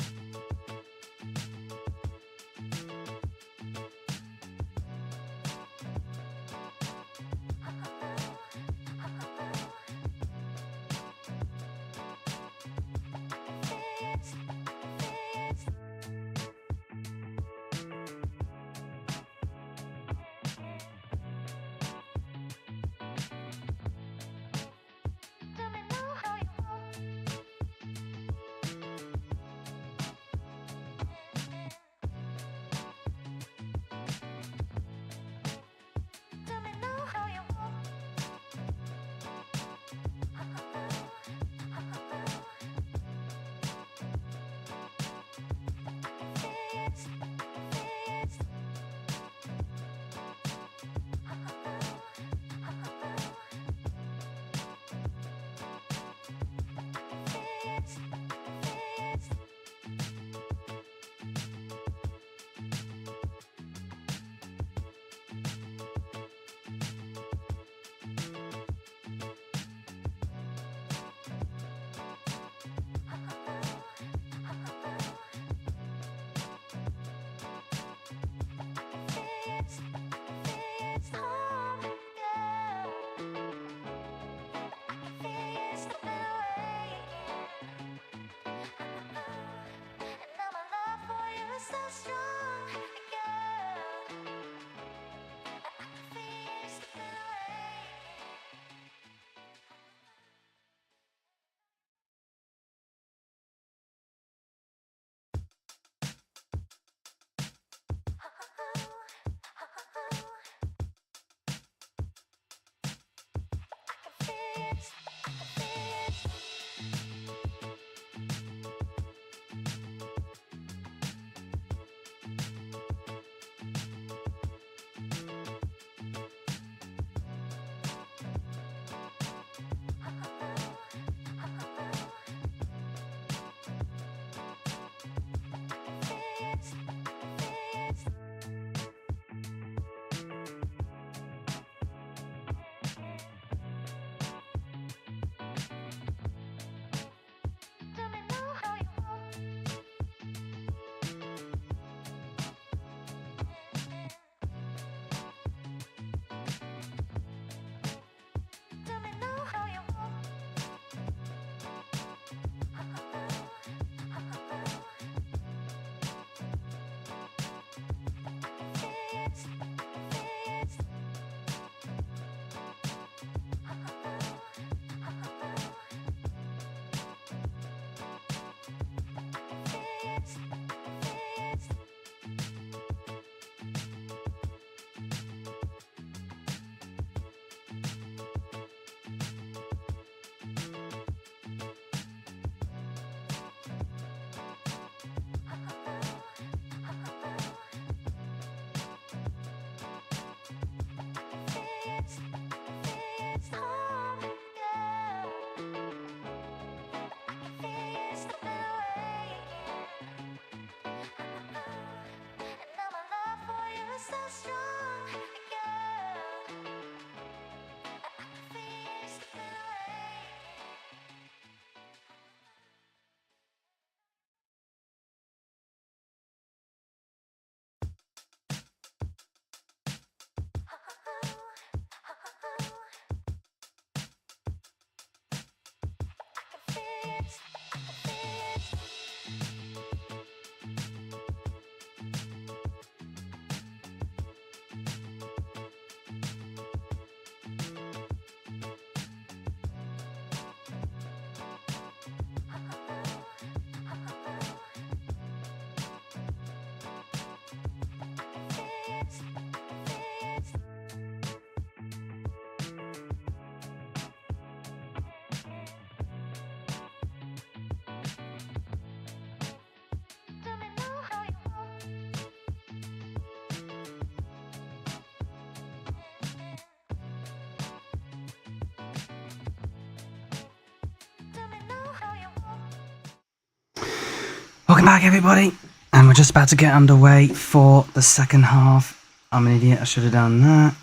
Welcome back, everybody. And we're just about to get underway for the second half. I'm an idiot, I should have done that.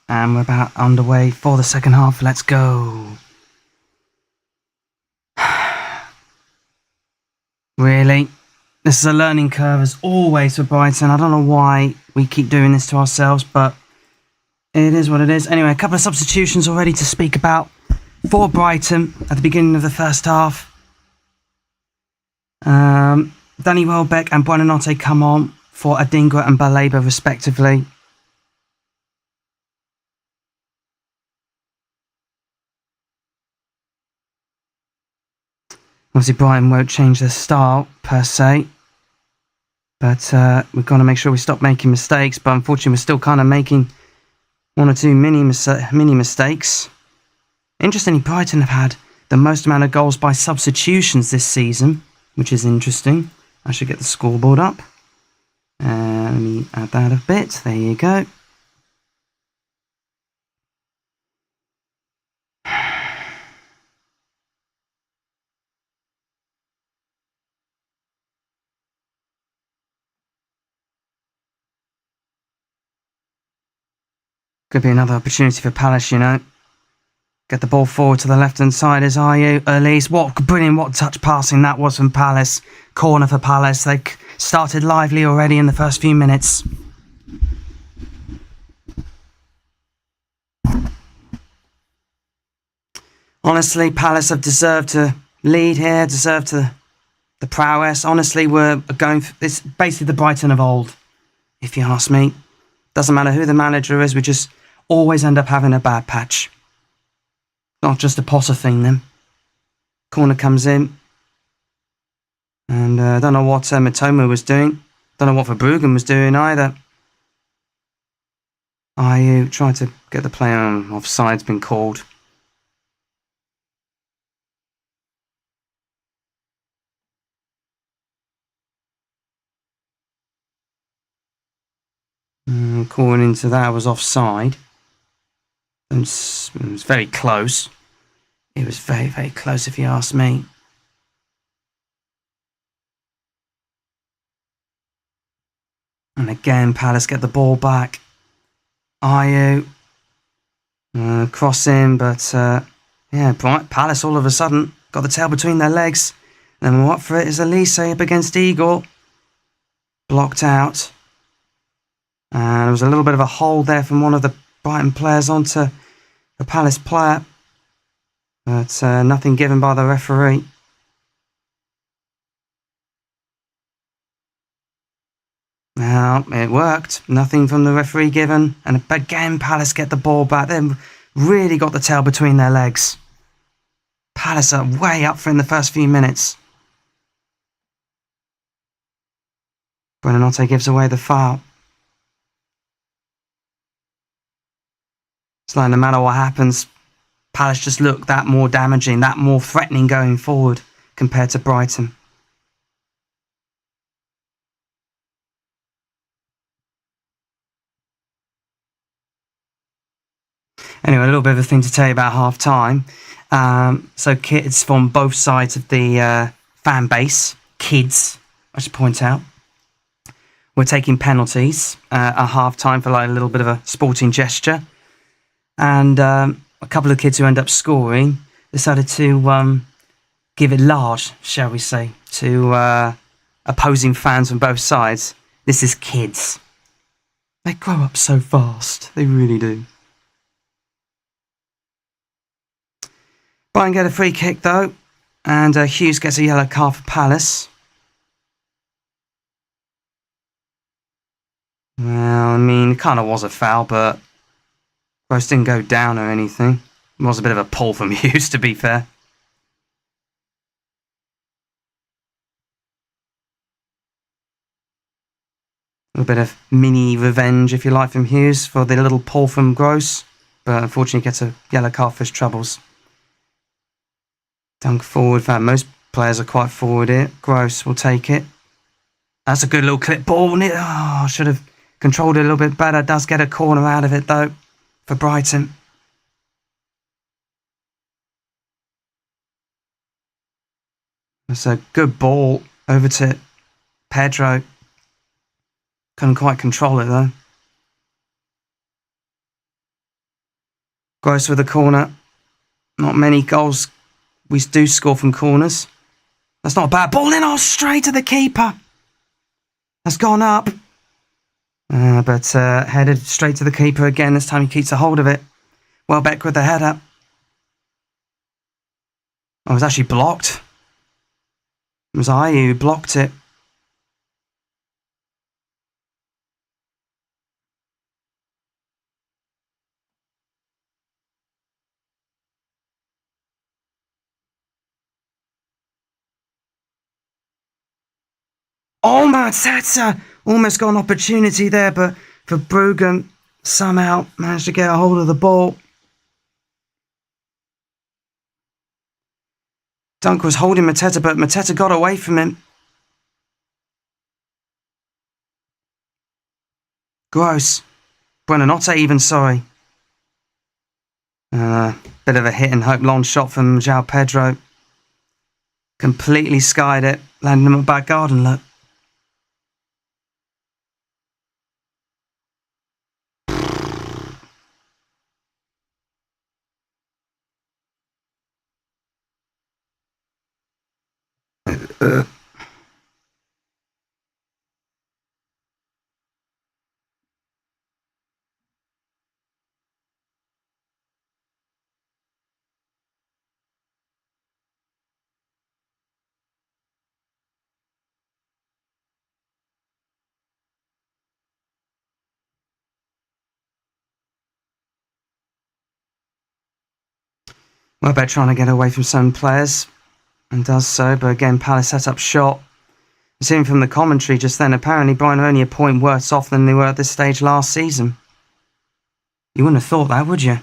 And we're about underway for the second half. Let's go. Really? This is a learning curve as always for Brighton. I don't know why we keep doing this to ourselves, but it is what it is. Anyway, a couple of substitutions already to speak about for Brighton at the beginning of the first half. Danny Welbeck and Buonanotte come on for Adingra and Baleba respectively. Obviously Brighton won't change their style per se, but we've got to make sure we stop making mistakes, but unfortunately we're still kind of making one or two mini mistakes. Interestingly, Brighton have had the most amount of goals by substitutions this season, which is interesting. I should get the scoreboard up. Let me add that a bit. There you go. Could be another opportunity for Palace, you know. Get the ball forward to the left-hand side is Ayew. Elise, what brilliant, what touch passing that was from Palace. Corner for Palace. They started lively already in the first few minutes. Honestly, Palace have deserved to lead here, deserved the prowess. Honestly, we're going. It's basically the Brighton of old, if you ask me. Doesn't matter who the manager is, we just always end up having a bad patch. Not just a Potter thing then. Corner comes in. And I don't know what Matoma was doing. Don't know what Verbruggen was doing either. Ayew tried to get the play on. Offside's been called. Calling into that was offside. It was very close. It was very, very close if you ask me. And again, Palace get the ball back. Ayew crossing, but yeah, Palace all of a sudden got the tail between their legs. And then what for it is Elise up against Igor. Blocked out. And there was a little bit of a hold there from one of the Brighton players onto the Palace player. But nothing given by the referee. Now, it worked. Nothing from the referee given. And again, Palace get the ball back. They've really got the tail between their legs. Palace are way up for in the first few minutes. Buonanotte gives away the foul. It's like no matter what happens, Palace just look that more damaging, that more threatening going forward compared to Brighton. Anyway, a little bit of a thing to tell you about half-time. So kids from both sides of the fan base, kids, I should point out, were taking penalties at half-time for like a little bit of a sporting gesture. And a couple of kids who end up scoring decided to give it large, shall we say, to opposing fans from both sides. This is kids. They grow up so fast. They really do. Brighton get a free kick though, and Hughes gets a yellow card for Palace. Well, I mean, it kind of was a foul, but Gross didn't go down or anything. It was a bit of a pull from Hughes, to be fair. A little bit of mini revenge, if you like, from Hughes for the little pull from Gross, but unfortunately gets a yellow card for his troubles. Dunk forward. In fact, most players are quite forward here. Gross will take it. That's a good little clip ball. Oh, should have controlled it a little bit better. Does get a corner out of it, though, for Brighton. It's a good ball over to Pedro. Couldn't quite control it though. Gross with the corner. Not many goals we do score from corners. That's not a bad ball in, straight to the keeper. That's gone up. But headed straight to the keeper again. This time he keeps a hold of it. Welbeck with the header. Oh, it was actually blocked. It was Ayew who blocked it. Oh, Matata! Almost got an opportunity there, but for Bruggen, somehow managed to get a hold of the ball. Dunk was holding Mateta, but Mateta got away from him. Gross. Buonanotte even, sorry. Bit of a hit and hope long shot from João Pedro. Completely skied it, landing him at back garden, look. Welbeck trying to get away from some players, and does so, but again, Palace set up shot. Seeing from the commentary just then, apparently Brighton are only a point worse off than they were at this stage last season. You wouldn't have thought that, would you?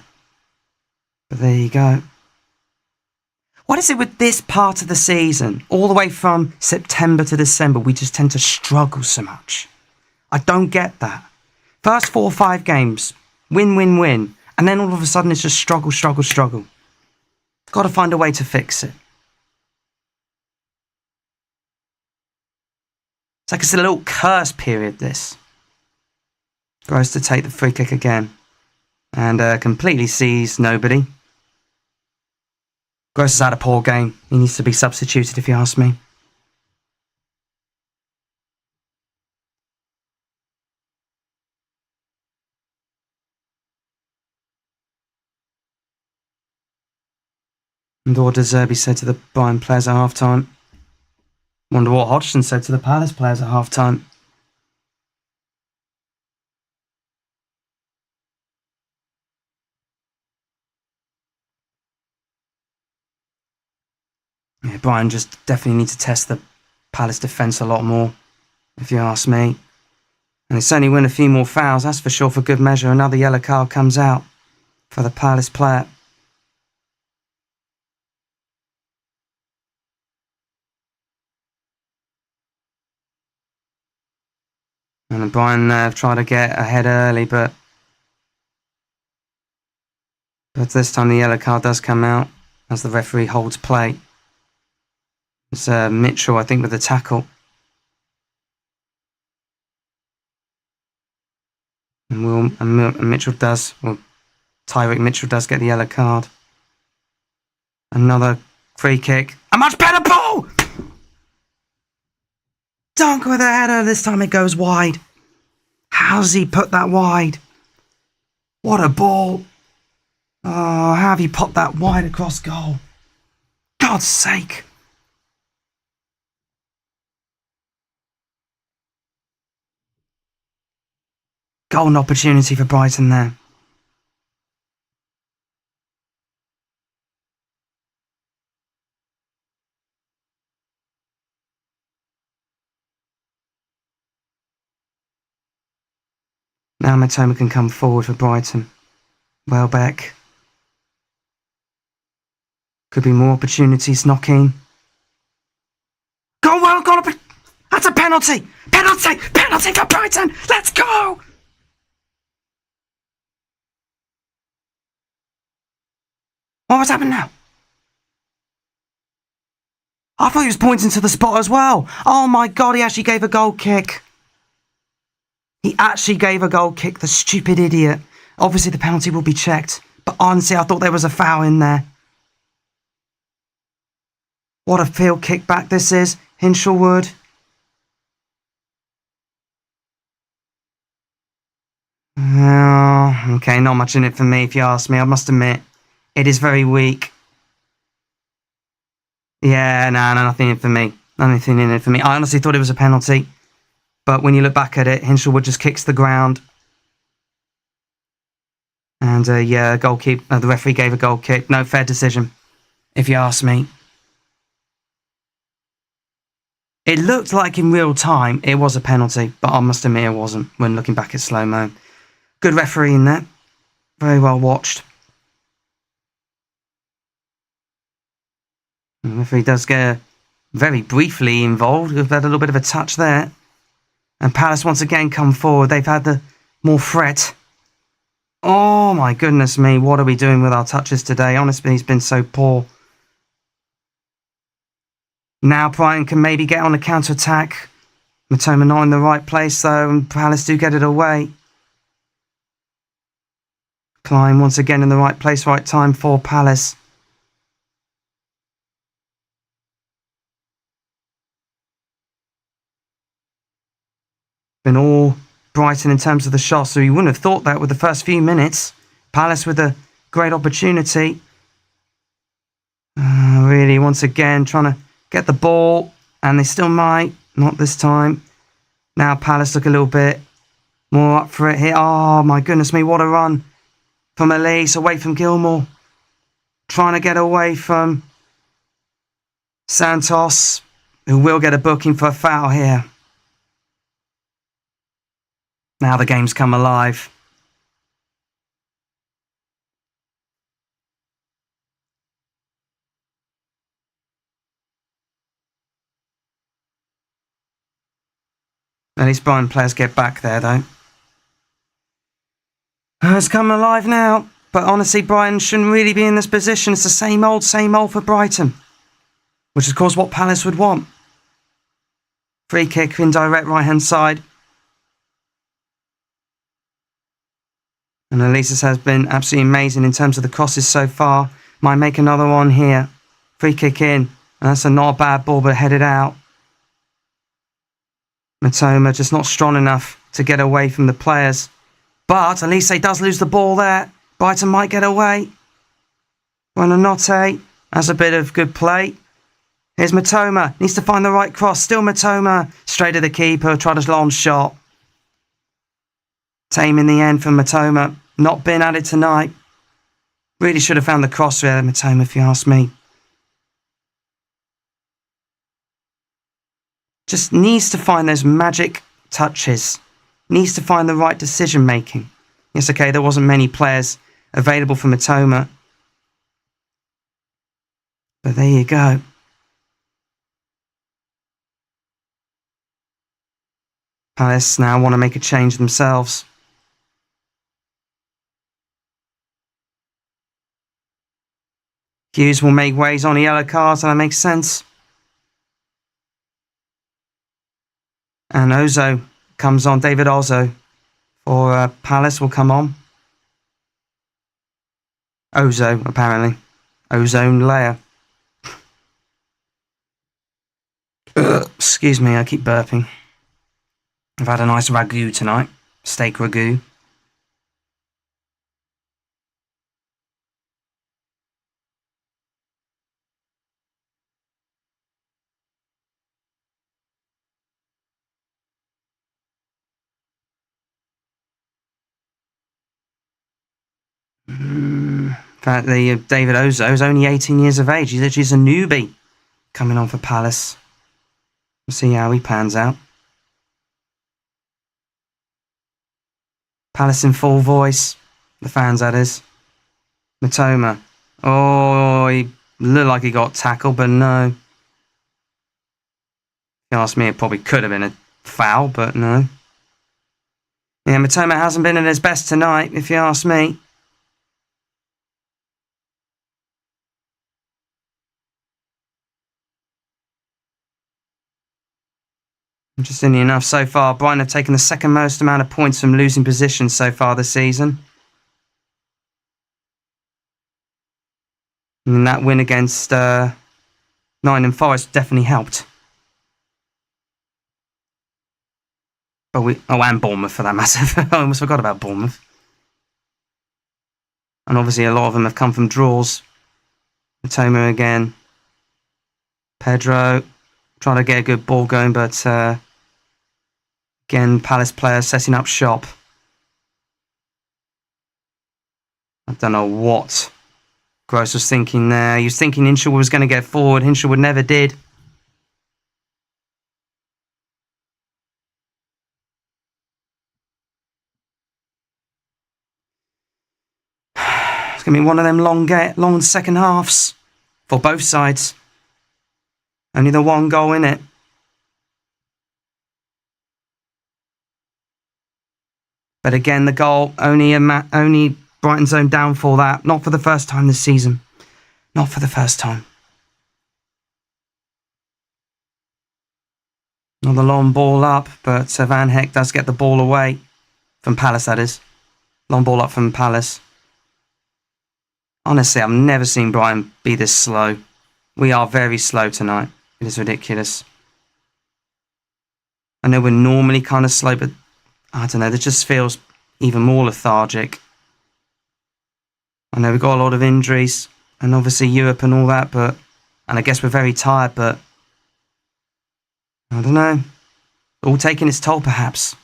But there you go. What is it with this part of the season, all the way from September to December, we just tend to struggle so much? I don't get that. First 4 or 5 games, win, win, win, and then all of a sudden it's just struggle, struggle, struggle. Got to find a way to fix it. It's like it's a little curse period, this. Gross to take the free kick again. And completely sees nobody. Gross has had a poor game. He needs to be substituted, if you ask me. Wonder what De Zerbi said to the Brighton players at half-time. Wonder what Hodgson said to the Palace players at half-time. Yeah, Brighton just definitely need to test the Palace defence a lot more, if you ask me. And they certainly win a few more fouls, that's for sure, for good measure. Another yellow card comes out for the Palace player. And Brighton have tried to get ahead early, but this time the yellow card does come out as the referee holds play. It's Mitchell, I think, with the tackle. And Mitchell does, well, Tyrick Mitchell does get the yellow card. Another free kick. A much better ball! Dunk with a header, this time it goes wide. How's he put that wide? What a ball. Oh, how have you popped that wide across goal? God's sake. Golden opportunity for Brighton there. Now Matoma can come forward for Brighton. Welbeck. Could be more opportunities knocking. Go well, goal! That's a penalty! Penalty! Penalty for Brighton! Let's go! What's happened now? I thought he was pointing to the spot as well. Oh my God, he actually gave a goal kick. He actually gave a goal kick, the stupid idiot. Obviously, the penalty will be checked. But honestly, I thought there was a foul in there. What a field kick back this is. Hinshelwood. Oh, okay, not much in it for me, if you ask me. I must admit, it is very weak. Yeah, no, nothing in it for me. Nothing in it for me. I honestly thought it was a penalty. But when you look back at it, Hinshelwood just kicks the ground. And yeah, the referee gave a goal kick. No, fair decision, if you ask me. It looked like in real time it was a penalty, but I must admit it wasn't when looking back at slow-mo. Good referee in there. Very well watched. The referee does get very briefly involved. We've had a little bit of a touch there. And Palace once again come forward. They've had the more threat. Oh my goodness me, what are we doing with our touches today? Honestly, he's been so poor. Now Brighton can maybe get on a counter-attack. Matoma not in the right place though, and Palace do get it away. Klein once again in the right place, right time for Palace. Been all Brighton in terms of the shots, so you wouldn't have thought that with the first few minutes. Palace with a great opportunity. Really, once again, trying to get the ball, and they still might. Not this time. Now Palace look a little bit more up for it here. Oh my goodness me, what a run from Elise, away from Gilmore. Trying to get away from Santos, who will get a booking for a foul here. Now the game's come alive. At least Brighton players get back there, though. It's come alive now. But honestly, Brighton shouldn't really be in this position. It's the same old for Brighton. Which is, of course, what Palace would want. Free kick, indirect right-hand side. And Elias has been absolutely amazing in terms of the crosses so far. Might make another one here. Free kick in. And that's not a bad ball, but headed out. Matoma just not strong enough to get away from the players. But Elise does lose the ball there. Brighton might get away. Buonanotte. That's a bit of good play. Here's Matoma. Needs to find the right cross. Still Matoma. Straight at the keeper. Tried a long shot. Tame in the end for Matoma. Not been at it tonight. Really should have found the cross there, Matoma, if you ask me. Just needs to find those magic touches. Needs to find the right decision making. Yes, okay, there wasn't many players available for Matoma. But there you go. Palace now want to make a change themselves. Hughes will make ways on the yellow cards, and that makes sense. And Ozo comes on, David Ozo for Palace will come on. Ozo, apparently. Ozone layer. Excuse me, I keep burping. I've had a nice ragu tonight. Steak ragu. In fact, David Ozo is only 18 years of age. He's literally a newbie coming on for Palace. We'll see how he pans out. Palace in full voice. The fans, that is. Matoma. Oh, he looked like he got tackled, but no. If you ask me, it probably could have been a foul, but no. Yeah, Matoma hasn't been at his best tonight, if you ask me. Interestingly enough, so far, Brighton have taken the second most amount of points from losing positions so far this season. And that win against Nottingham Forest definitely helped. But and Bournemouth for that matter. I almost forgot about Bournemouth. And obviously a lot of them have come from draws. Matoma again. Pedro trying to get a good ball going, but again, Palace players setting up shop. I don't know what Gross was thinking there. He was thinking Hinshaw was going to get forward. Hinshaw never did. It's going to be one of them long second halves for both sides. Only the one goal in it. But again, the goal, only Brighton's own downfall that. Not for the first time this season. Not for the first time. Another long ball up, but Van Heck does get the ball away. From Palace, that is. Long ball up from Palace. Honestly, I've never seen Brighton be this slow. We are very slow tonight. It is ridiculous. I know we're normally kind of slow, but I don't know, it just feels even more lethargic. I know we've got a lot of injuries, and obviously Europe and all that, and I guess we're very tired, but I don't know. All taking its toll, perhaps.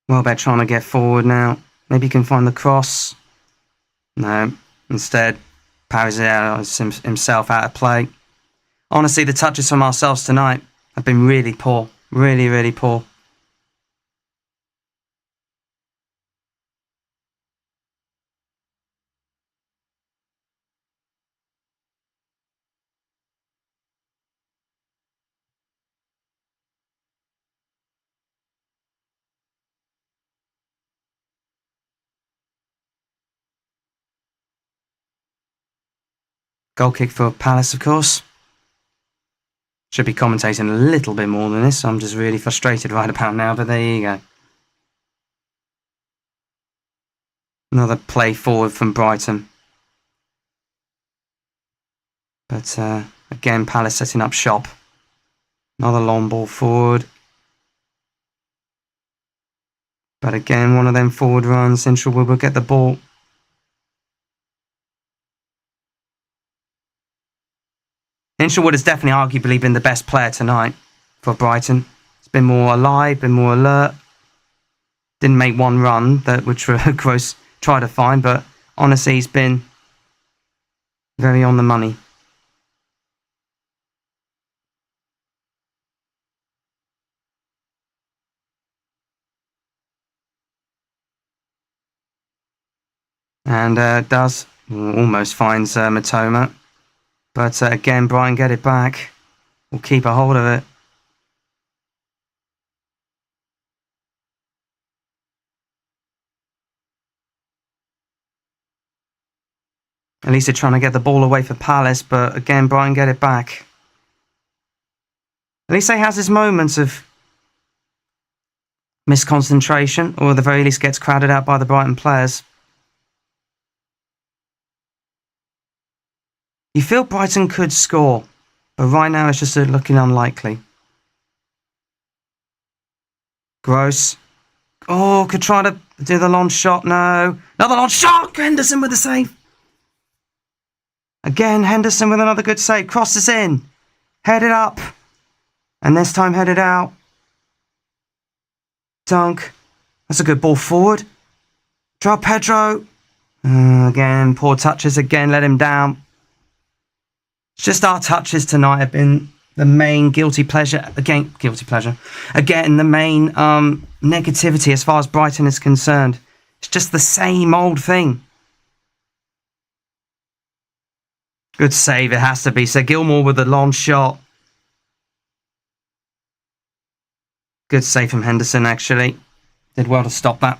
Welbeck trying to get forward now. Maybe he can find the cross. No, instead, parries it out himself out of play. Honestly, the touches from ourselves tonight have been really poor. Really, really poor. Goal kick for Palace, of course. Should be commentating a little bit more than this. I'm just really frustrated right about now, but there you go. Another play forward from Brighton. But again, Palace setting up shop. Another long ball forward. But again, one of them forward runs. Hinshaw will get the ball. Hinshaw has definitely arguably been the best player tonight for Brighton. He's been more alive, been more alert. Didn't make one run, which Gross tried to find, but honestly, he's been very on the money. And does almost finds Matoma. But again, Brighton get it back. We'll keep a hold of it. At least they're trying to get the ball away for Palace, but again, Brighton get it back. At least he has his moments of misconcentration, or at the very least gets crowded out by the Brighton players. You feel Brighton could score, but right now it's just looking unlikely. Gross. Oh, could try to do the long shot. No. Another long shot! Henderson with the save. Again, Henderson with another good save. Crosses in. Headed up. And this time headed out. Dunk. That's a good ball forward. Joao Pedro. Again, poor touches again. Let him down. It's just our touches tonight have been the main guilty pleasure. Again, the main negativity as far as Brighton is concerned. It's just the same old thing. Good save, it has to be. So Gilmore with the long shot. Good save from Henderson, actually. Did well to stop that.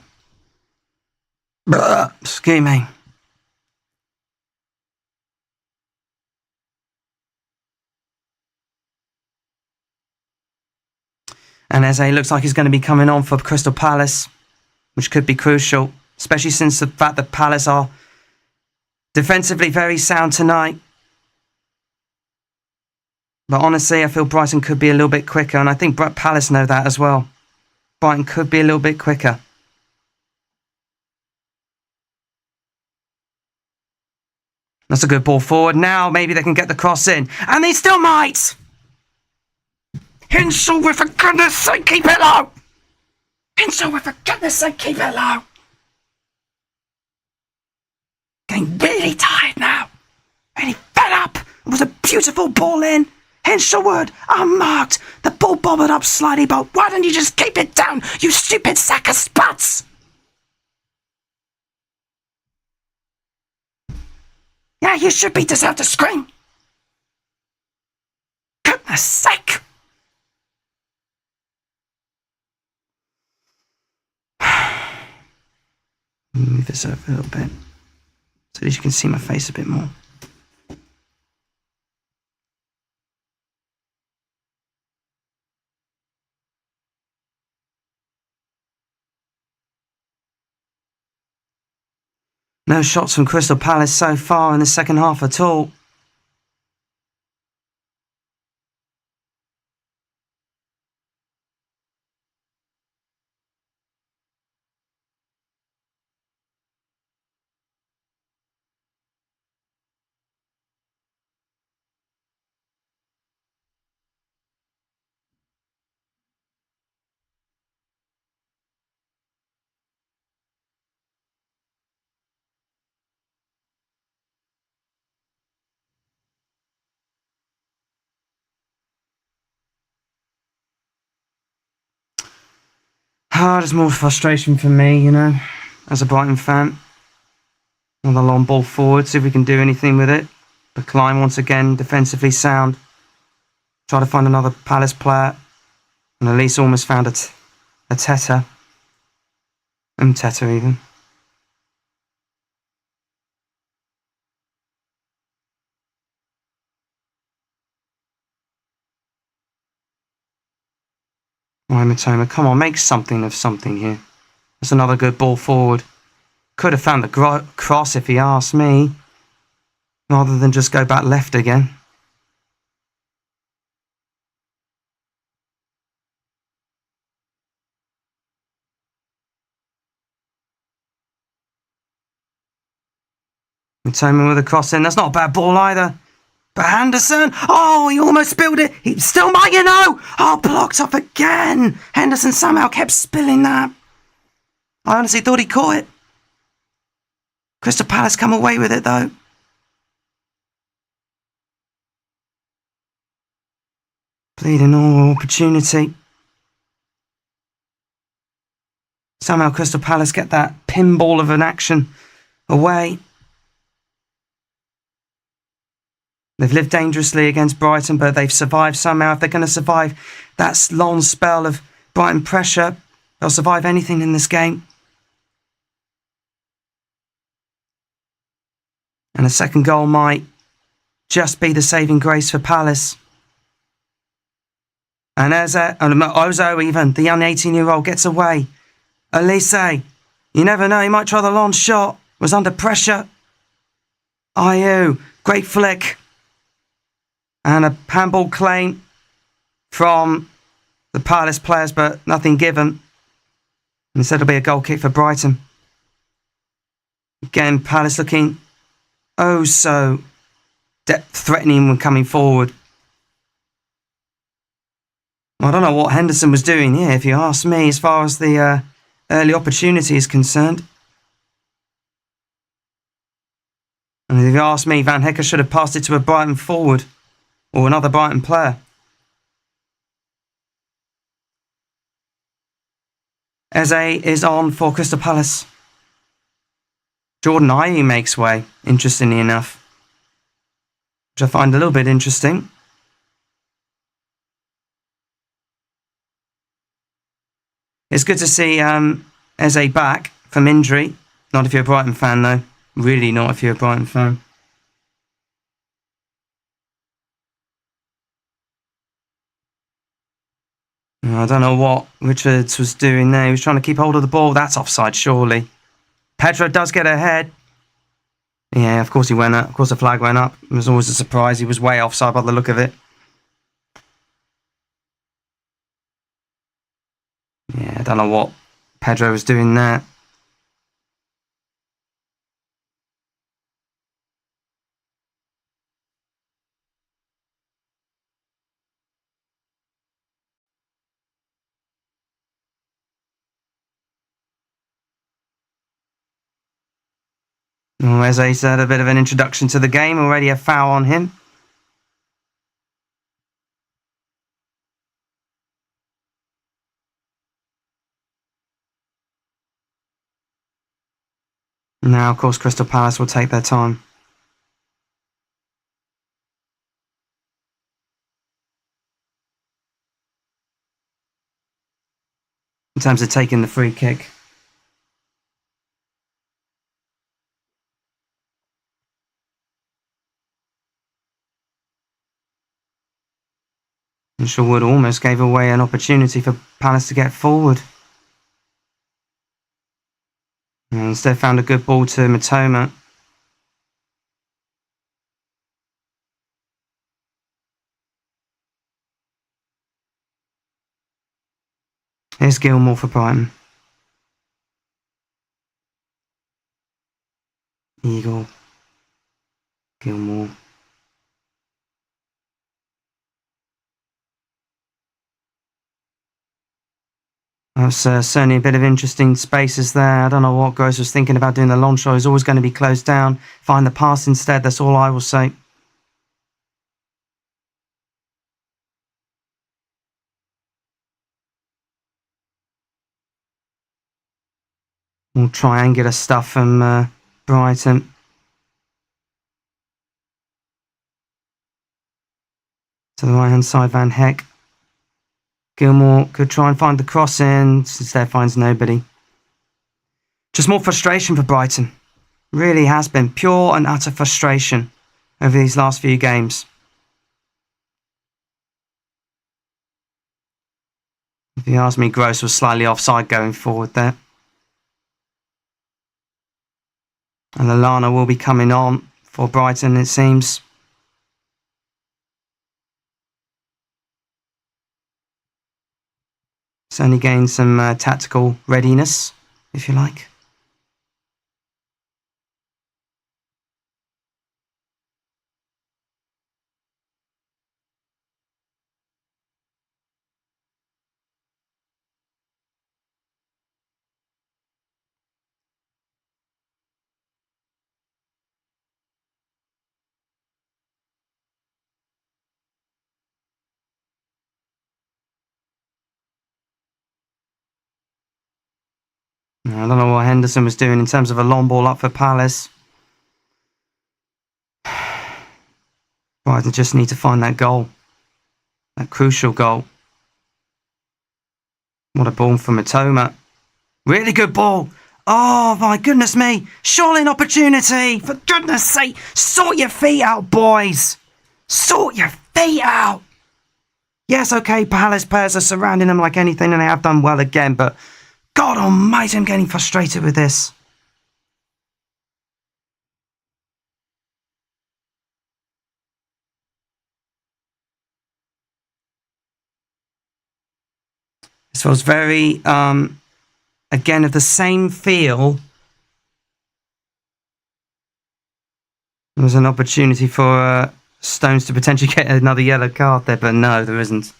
Excuse me. And Eze looks like he's going to be coming on for Crystal Palace, which could be crucial, especially since the fact that Palace are defensively very sound tonight. But honestly, I feel Brighton could be a little bit quicker, and I think Palace know that as well. Brighton could be a little bit quicker. That's a good ball forward. Now maybe they can get the cross in. And they still might! Hinshaw, for goodness sake, keep it low! Hinshaw, for goodness sake, keep it low! Getting really tired now. Really fed up. It was a beautiful ball in. Henshaw, unmarked. The ball bobbled up slightly, but why don't you just keep it down, you stupid sack of sputs? Yeah, you should be deserved to scream. Goodness sake. Move this over a little bit so that you can see my face a bit more. No shots from Crystal Palace so far in the second half at all. There's more frustration for me, you know, as a Brighton fan. Another long ball forward, see if we can do anything with it. But Klein once again, defensively sound. Try to find another Palace player. And Elise almost found a Teta. Teta even. Right, Matoma, come on, make something of something here. That's another good ball forward. Could have found the cross if he asked me, rather than just go back left again. Matoma with a cross in. That's not a bad ball either. But Henderson, oh, he almost spilled it. He still might, you know. Oh, blocked off again. Henderson somehow kept spilling that. I honestly thought he caught it. Crystal Palace come away with it, though. Bleeding all opportunity. Somehow Crystal Palace get that pinball of an action away. They've lived dangerously against Brighton, but they've survived somehow. If they're going to survive that long spell of Brighton pressure, they'll survive anything in this game. And a second goal might just be the saving grace for Palace. And Ozo, even, the young 18-year-old, gets away. Elise, you never know, he might try the long shot. Was under pressure. Ayew, great flick. And a handball claim from the Palace players, but nothing given. Instead it'll be a goal kick for Brighton. Again, Palace looking oh so threatening when coming forward. I don't know what Henderson was doing here, if you ask me, as far as the early opportunity is concerned. And if you ask me, Van Hecker should have passed it to a Brighton forward or another Brighton player. Eze is on for Crystal Palace. Jordan Ayew makes way, interestingly enough, which I find a little bit interesting. It's good to see Eze back from injury. Not if you're a Brighton fan, though. Really not if you're a Brighton fan. I don't know what Richards was doing there. He was trying to keep hold of the ball. That's offside, surely. Pedro does get ahead. Yeah, of course he went up. Of course the flag went up. It was always a surprise. He was way offside by the look of it. Yeah, I don't know what Pedro was doing there. Oh, Eze's had a bit of an introduction to the game. Already a foul on him. Now, of course, Crystal Palace will take their time. In terms of taking the free kick. And Sherwood almost gave away an opportunity for Palace to get forward. And instead found a good ball to Matoma. Here's Gilmour for Brighton. Eagle. Gilmour. That's certainly a bit of interesting spaces there. I don't know what Gross was thinking about doing the long shot. He's always going to be closed down. Find the pass instead. That's all I will say. More triangular stuff from Brighton. To the right hand side, Van Heck. Gilmour could try and find the cross in. Instead finds nobody. Just more frustration for Brighton. Really has been pure and utter frustration over these last few games. If you ask me, Gross was slightly offside going forward there. And Lallana will be coming on for Brighton, it seems. Certainly gained some tactical readiness, if you like. I don't know what Henderson was doing in terms of a long ball up for Palace. Brighton just need to find that goal. That crucial goal. What a ball from Matoma. Really good ball. Oh my goodness me. Surely an opportunity. For goodness sake. Sort your feet out, boys. Sort your feet out. Yes, okay, Palace players are surrounding them like anything and they have done well again, but God almighty, I'm getting frustrated with this. This was very, again, of the same feel. There was an opportunity for Stones to potentially get another yellow card there, but no, there isn't.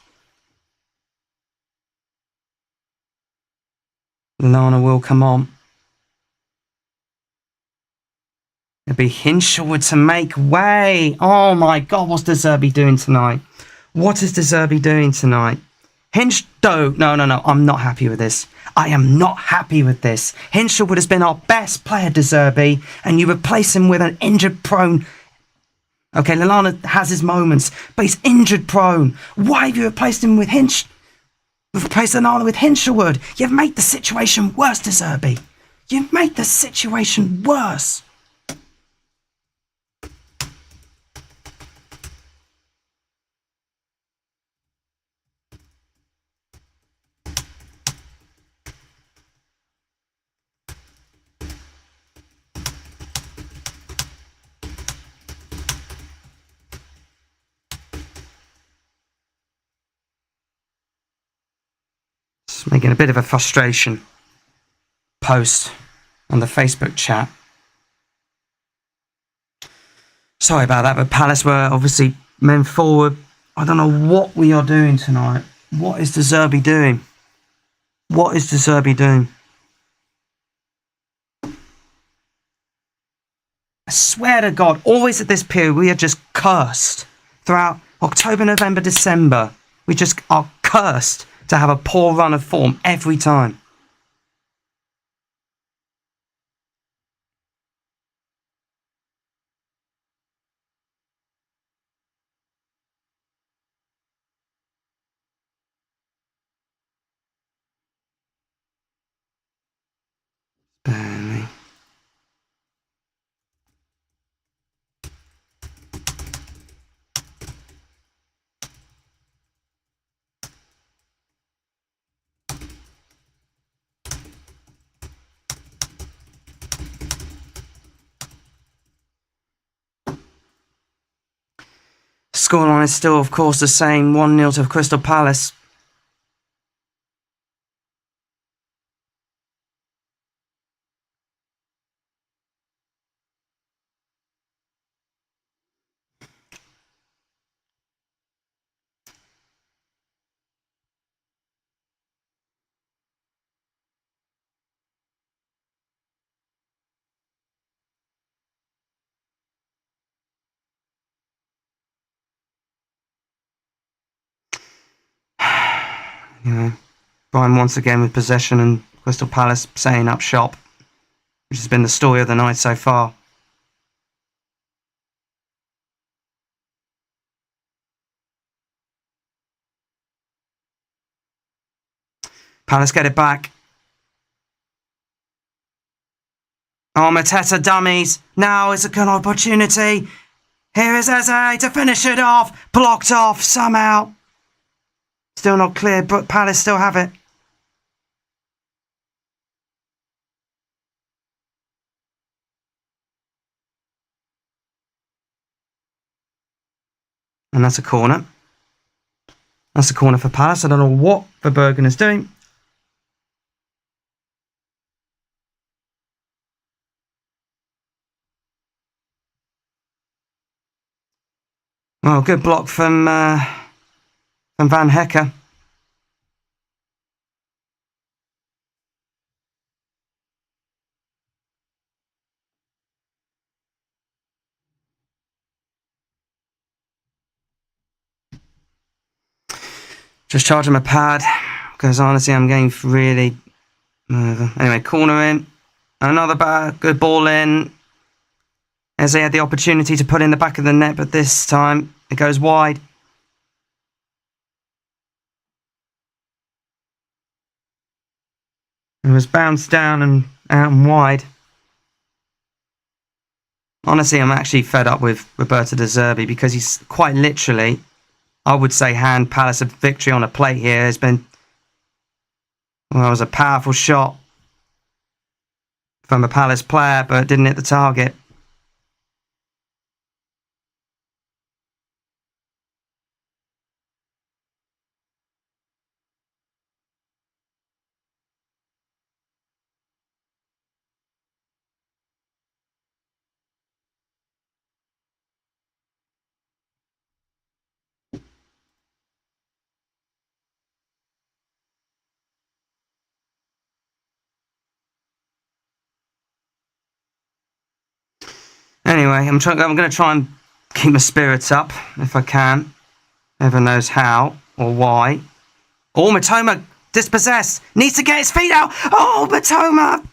Lallana will come on. It'll be Hinshelwood to make way. Oh my God, what's De Zerbi doing tonight? What is De Zerbi doing tonight? No, I'm not happy with this. I am not happy with this. Hinshelwood has been our best player, De Zerbi, and you replace him with an injured prone. Okay, Lallana has his moments, but he's injured prone. Why have you replaced him with Hinch? Replace Onana with Hinshelwood. You've made the situation worse, De Zerbi. You've made the situation worse. It's making a bit of a frustration post on the Facebook chat. Sorry about that, but Palace were obviously men forward. I don't know what we are doing tonight. What is De Zerbi doing? What is De Zerbi doing? I swear to God, always at this period, we are just cursed. Throughout October, November, December, we just are cursed to have a poor run of form every time. Burnley. Scoreline is still, of course, the same, 1-0 to Crystal Palace. Brighton once again with possession and Crystal Palace setting up shop, which has been the story of the night so far. Palace get it back. Oh, Mateta dummies. Now is a good opportunity. Here is Eze to finish it off. Blocked off somehow. Still not clear, but Palace still have it. And that's a corner. That's a corner for Palace. I don't know what Verbergen is doing. Well, good block from Van Hecker. Just charge him a pad, because honestly I'm getting really... Anyway, corner in. Another good ball in. As they had the opportunity to put in the back of the net, but this time it goes wide. It was bounced down and out and wide. Honestly, I'm actually fed up with Roberto De Zerbi, because he's quite literally, I would say, hand Palace a victory on a plate here. It's been... Well, it was a powerful shot from a Palace player, but it didn't hit the target. Anyway, I'm going to try and keep my spirits up if I can. Never knows how or why. Oh, Matoma dispossessed. Needs to get his feet out. Oh, Matoma.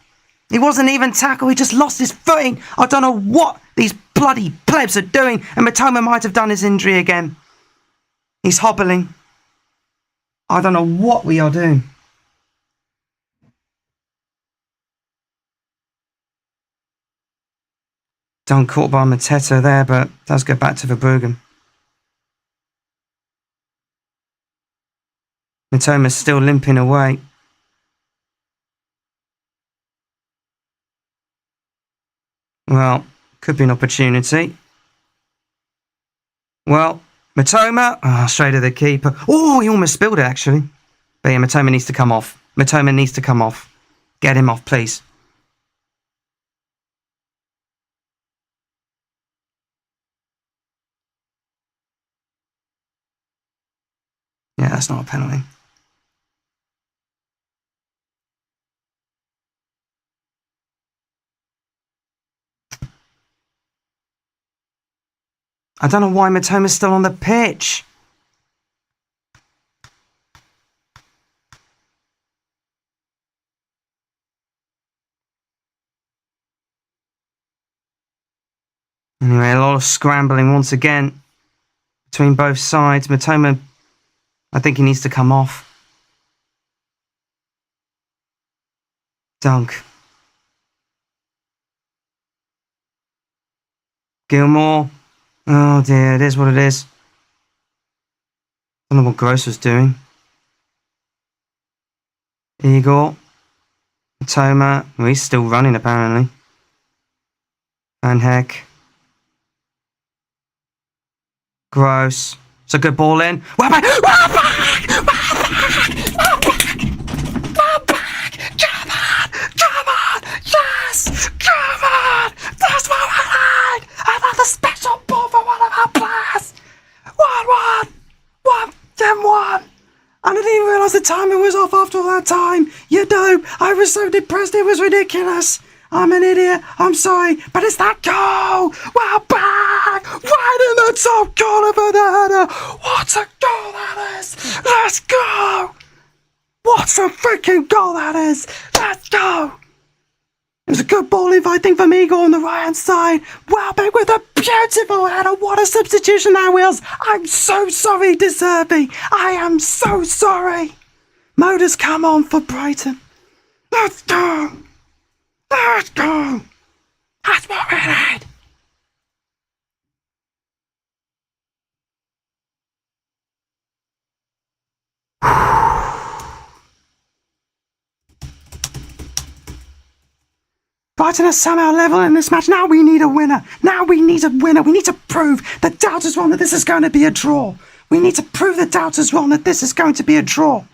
He wasn't even tackled. He just lost his footing. I don't know what these bloody plebs are doing. And Matoma might have done his injury again. He's hobbling. I don't know what we are doing. Done caught by Mateta there, but does go back to Verbruggen. Mitoma's still limping away. Well, could be an opportunity. Well, Mitoma, straight at the keeper. Oh, he almost spilled it, actually. But yeah, Mitoma needs to come off. Mitoma needs to come off. Get him off, please. Yeah, that's not a penalty. I don't know why Mitoma's still on the pitch. Anyway, a lot of scrambling once again between both sides. Mitoma, I think he needs to come off. Dunk. Gilmore. Oh dear, it is what it is. I don't know what Gross was doing. Igor. Mitoma. Well, he's still running apparently. Van Heck. Gross. It's a good ball in. We're back! We're back! We're back! Come on! Come on! Yes! Come on! That's what I like! Another special ball for one of our players! 1-1! 1-1! I didn't even realise the timing was off after all that time. You know, I was so depressed it was ridiculous. I'm an idiot, I'm sorry, but it's that goal! We're back! Right in the top corner for the header! What a goal that is! Let's go! What a freaking goal that is! Let's go! It was a good ball in, I think, from Igor on the right hand side. Welbeck with a beautiful header. What a substitution that was! I'm so sorry, De Zerbi. I am so sorry. Motors come on for Brighton. Let's go! Let's go! That's what we need! Brighton are somehow level in this match. Now we need a winner. Now we need a winner. We need to prove the doubters wrong that this is going to be a draw. We need to prove the doubters wrong that this is going to be a draw.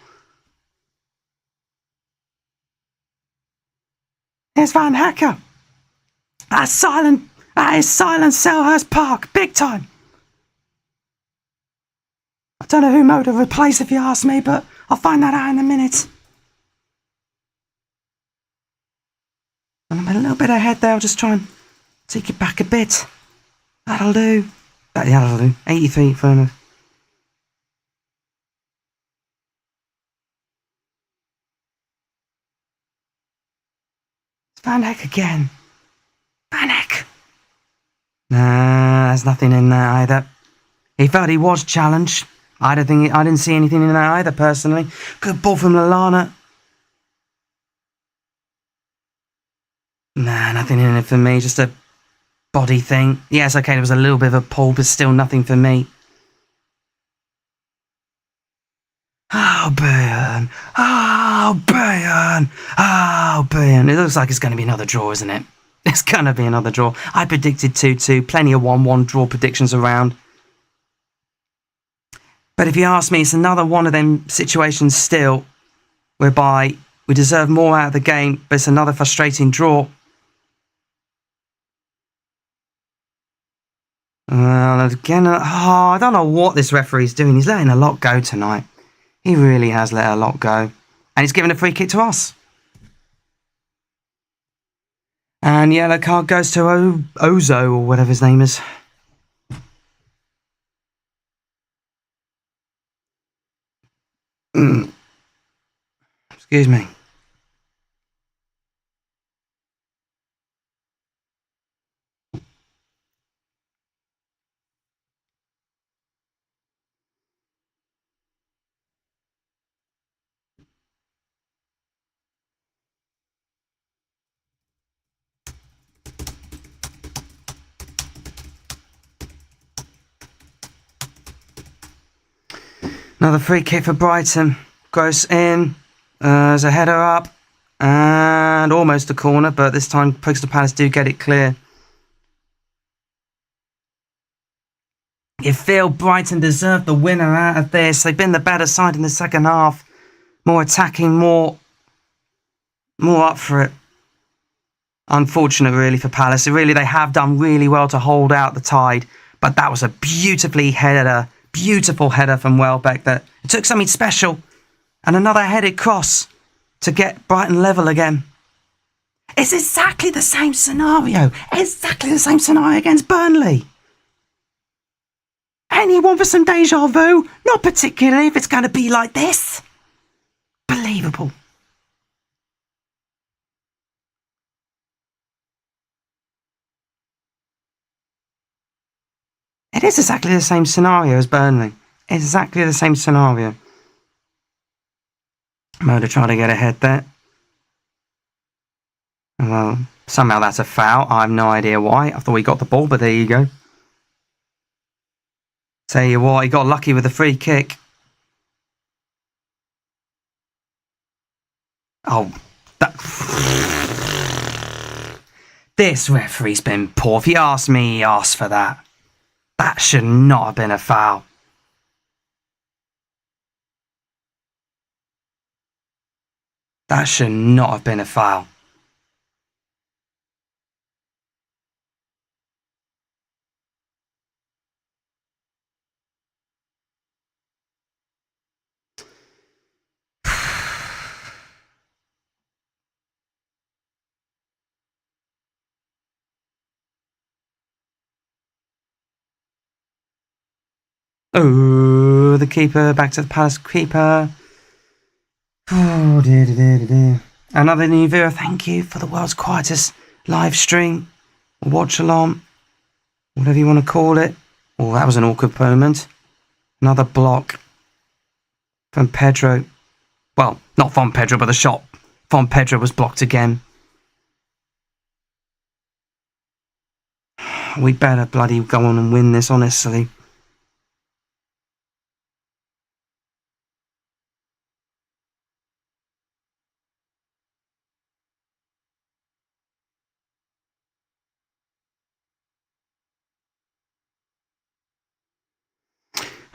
Here's Van Hecker. That is silent Selhurst Park. Big time. I don't know who Moda replaced if you ask me, but I'll find that out in a minute. And I'm a little bit ahead there. I'll just try and take it back a bit. That'll do. Yeah, that'll do. 80 feet, fair enough. It's Van Heck again. Van Heck. Nah, there's nothing in there either. He felt he was challenged. I didn't see anything in there either, personally. Good ball from Lallana. Nah, nothing in it for me. Just a body thing. Yes, okay, there was a little bit of a pull, but still nothing for me. Oh, Bayern. Oh, Bayern. Oh, Bayern. It looks like it's going to be another draw, isn't it? It's going to be another draw. I predicted 2-2. Plenty of 1-1 draw predictions around. But if you ask me, it's another one of them situations still whereby we deserve more out of the game, but it's another frustrating draw. Well, again, I don't know what this referee's doing. He's letting a lot go tonight. He really has let a lot go. And he's given a free kick to us. And yellow card goes to Ozo, or whatever his name is. Excuse me. Another free kick for Brighton. Gross in. There's a header up. And almost a corner, but this time Crystal Palace do get it clear. You feel Brighton deserved the winner out of this. They've been the better side in the second half. More attacking, more up for it. Unfortunate, really, for Palace. They have done really well to hold out the tide. But that was a beautiful header from Welbeck that it took something special. And another headed cross to get Brighton level again. It's exactly the same scenario. Exactly the same scenario against Burnley. Anyone for some deja vu? Not particularly if it's going to be like this. Believable. It is exactly the same scenario as Burnley. Exactly the same scenario. Moda trying to get ahead there. Well, somehow that's a foul. I have no idea why. I thought he got the ball, but there you go. Tell you what, he got lucky with the free kick. Oh, this referee's been poor. If you ask me, he asked for that. That should not have been a foul. That should not have been a foul. Oh, the keeper, back to the Palace keeper. Oh, dear. Another new viewer, thank you for the world's quietest live stream, or watch along, whatever you want to call it. Oh, that was an awkward moment. Another block from Pedro. Well, not from Pedro, but the shot from Pedro was blocked again. We better bloody go on and win this, honestly.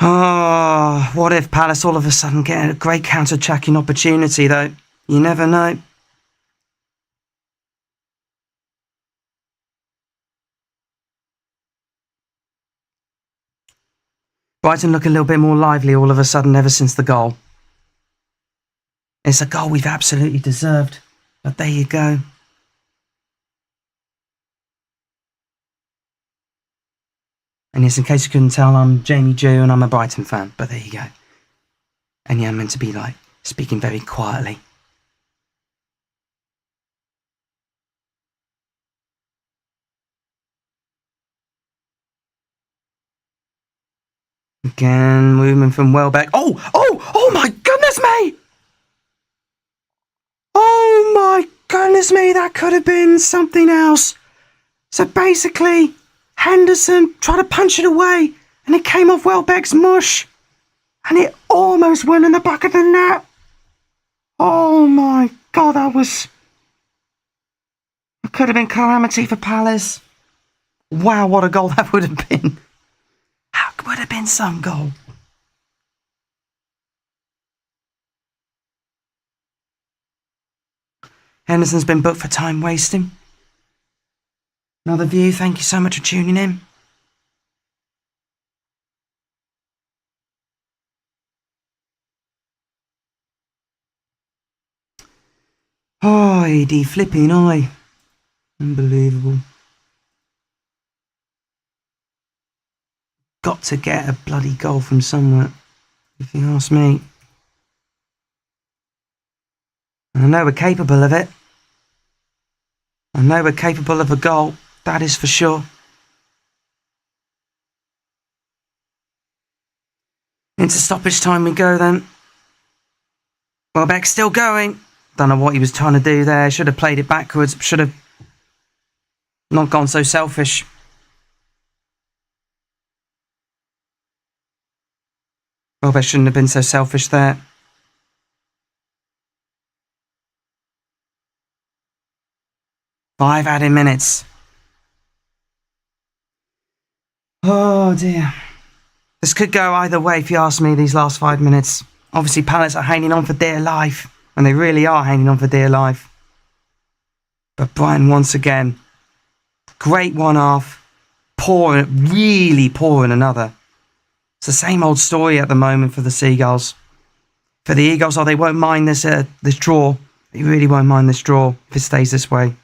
Oh, what if Palace all of a sudden get a great counter-attacking opportunity, though? You never know. Brighton look a little bit more lively all of a sudden ever since the goal. It's a goal we've absolutely deserved, but there you go. And yes, in case you couldn't tell, I'm Jamie Jew and I'm a Brighton fan, but there you go. And yeah, I'm meant to be like speaking very quietly. Again, movement from Welbeck. Oh my goodness me! Oh my goodness me, that could have been something else. So basically, Henderson tried to punch it away and it came off Welbeck's mush. And it almost went in the back of the net. Oh my God, it could have been calamity for Palace. Wow, what a goal that would have been. How would have been some goal. Henderson's been booked for time wasting. Another view, thank you so much for tuning in. Oh, AD flipping eye. Unbelievable. Got to get a bloody goal from somewhere, if you ask me. And I know we're capable of it. I know we're capable of a goal, that is for sure. Into stoppage time we go then. Welbeck's still going. Don't know what he was trying to do there. Should have played it backwards. Should have not gone so selfish. Well, they shouldn't have been so selfish there. Five added minutes. Oh dear. This could go either way if you ask me, these last 5 minutes. Obviously, Palace are hanging on for dear life. And they really are hanging on for dear life. But Brighton once again. Great one half. Poor, really poor in another. It's the same old story at the moment for the Seagulls. For the Eagles, they won't mind this draw. They really won't mind this draw if it stays this way.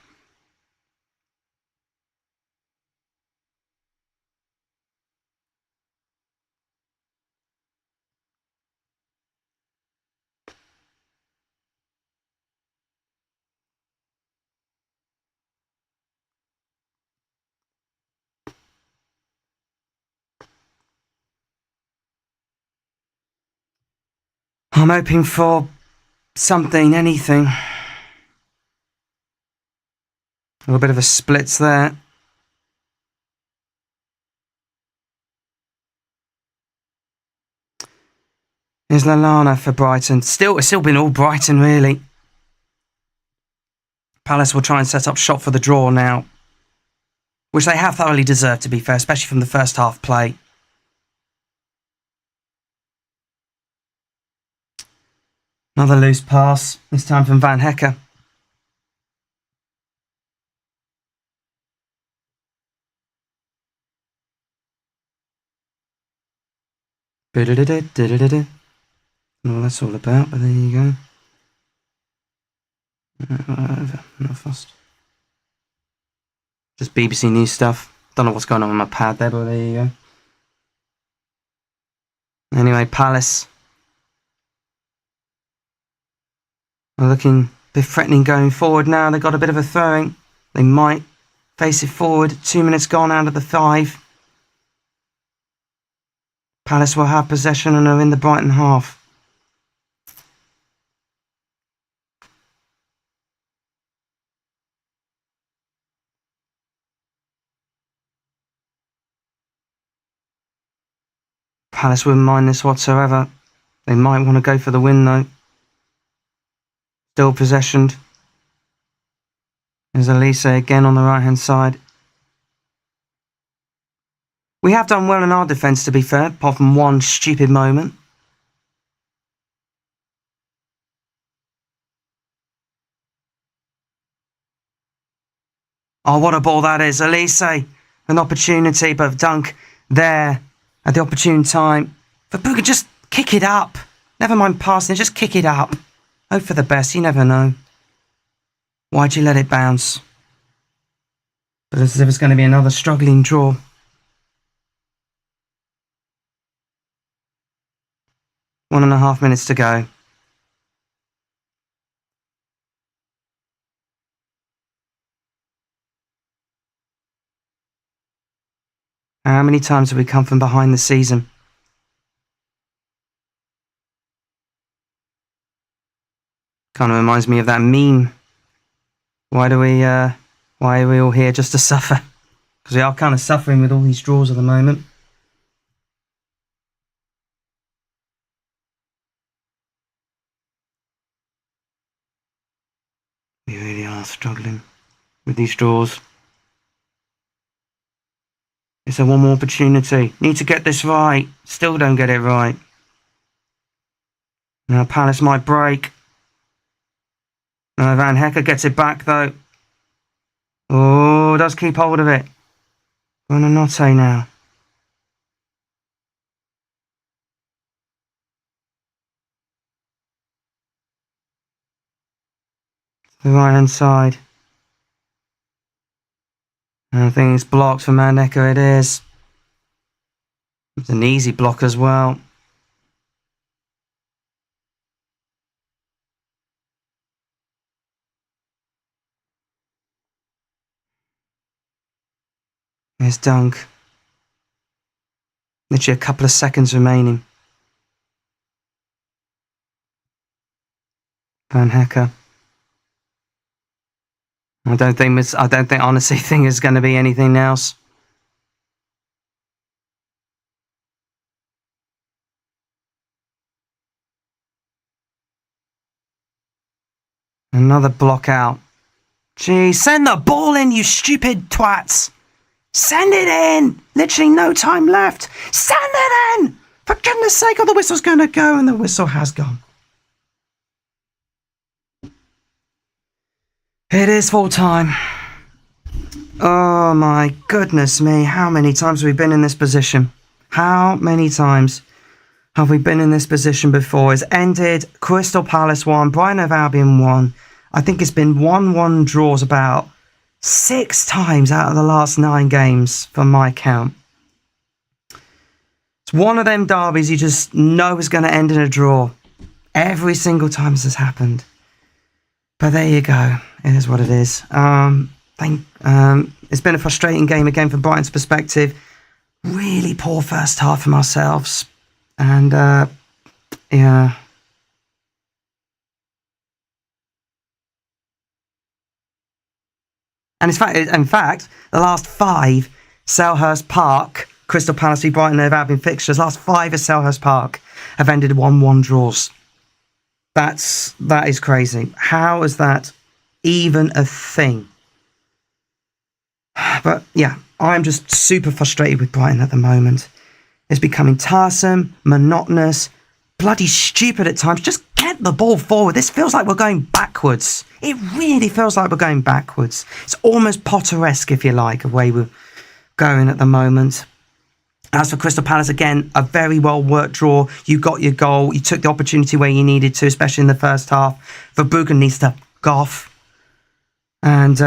I'm hoping for something, anything. A little bit of a splits there. Here's Lallana for Brighton. It's still been all Brighton, really. Palace will try and set up shop for the draw now. Which they have thoroughly deserved, to be fair, especially from the first half play. Another loose pass, this time from Van Hecker. Not what that's all about, but there you go. Not fast. Just BBC News stuff. Don't know what's going on with my pad there, but there you go. Anyway, Palace are looking a bit threatening going forward now. They've got a bit of a throwing. They might face it forward. 2 minutes gone out of the 5. Palace will have possession and are in the Brighton half. Palace wouldn't mind this whatsoever. They might want to go for the win though. Still possessioned. There's Elise again on the right hand side. We have done well in our defence, to be fair, apart from one stupid moment. Oh, what a ball that is. Elise, an opportunity, but Dunk there at the opportune time. But Booker, just kick it up. Never mind passing, just kick it up. Hope for the best, you never know. Why'd you let it bounce? But as if it's going to be another struggling draw. 1.5 minutes to go. How many times have we come from behind this season? Kind of reminds me of that meme. Why are we all here just to suffer? Because we are kind of suffering with all these draws at the moment. We really are struggling with these draws. It's a one more opportunity. Need to get this right. Still don't get it right. Now Palace might break. Van Hecker gets it back though. Oh, does keep hold of it. Buonanotte now. The right hand side. And I think it's blocked for Van Hecker, it is. It's an easy block as well. There's Dunk. Literally a couple of seconds remaining. Van Hecker. I don't honestly think it's going to be anything else. Another block out. Gee, send the ball in, you stupid twats. Send it in. Literally no time left. Send it in. For goodness sake, the whistle's going to go, and the whistle has gone. It is full time. Oh my goodness me. How many times have we been in this position? How many times have we been in this position before? It's ended Crystal Palace 1, Brighton of Albion 1. I think it's been 1-1 draws about 6 times out of the last 9 games from my count. It's one of them derbies you just know is going to end in a draw. Every single time this has happened. But there you go. It is what it is. It's been a frustrating game again from Brighton's perspective. Really poor first half from ourselves. And, yeah. And in fact, the last 5 Selhurst Park, Crystal Palace v Brighton have Albion fixtures, last 5 at Selhurst Park have ended 1-1 draws. That is crazy. How is that even a thing? But yeah, I'm just super frustrated with Brighton at the moment. It's becoming tiresome, monotonous, bloody stupid at times. Just get the ball forward. This feels like we're going backwards. It really feels like we're going backwards. It's almost Potter-esque, if you like, the way we're going at the moment. As for Crystal Palace, again, a very well-worked draw. You got your goal. You took the opportunity where you needed to, especially in the first half. Verbruggen needs to go off. And,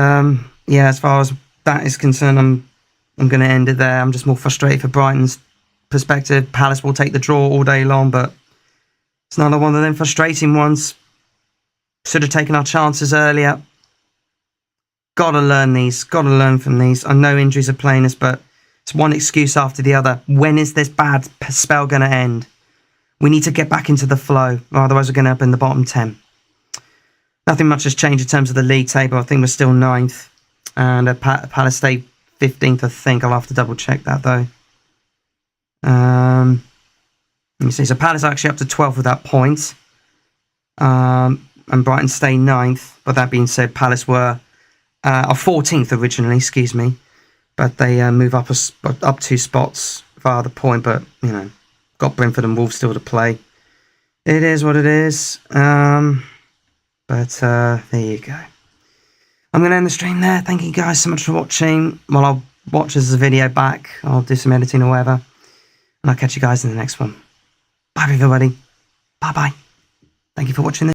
yeah, as far as that is concerned, I'm going to end it there. I'm just more frustrated for Brighton's perspective. Palace will take the draw all day long, but it's another one of them frustrating ones. Should have taken our chances earlier. Got to learn these. Got to learn from these. I know injuries are playing us, but it's one excuse after the other. When is this bad spell going to end? We need to get back into the flow, or otherwise we're going to end up in the bottom 10. Nothing much has changed in terms of the league table. I think we're still 9th. And Palace stay 15th, I think. I'll have to double check that, though. Let me see. So Palace are actually up to 12th without points. And Brighton stay 9th. But that being said, Palace were 14th originally, excuse me. But they move up 2 spots via the point. But, you know, got Brentford and Wolves still to play. It is what it is. But there you go. I'm going to end the stream there. Thank you guys so much for watching. Well, I'll watch this as a video back. I'll do some editing or whatever. And I'll catch you guys in the next one. Bye, everybody. Bye-bye. Thank you for watching this.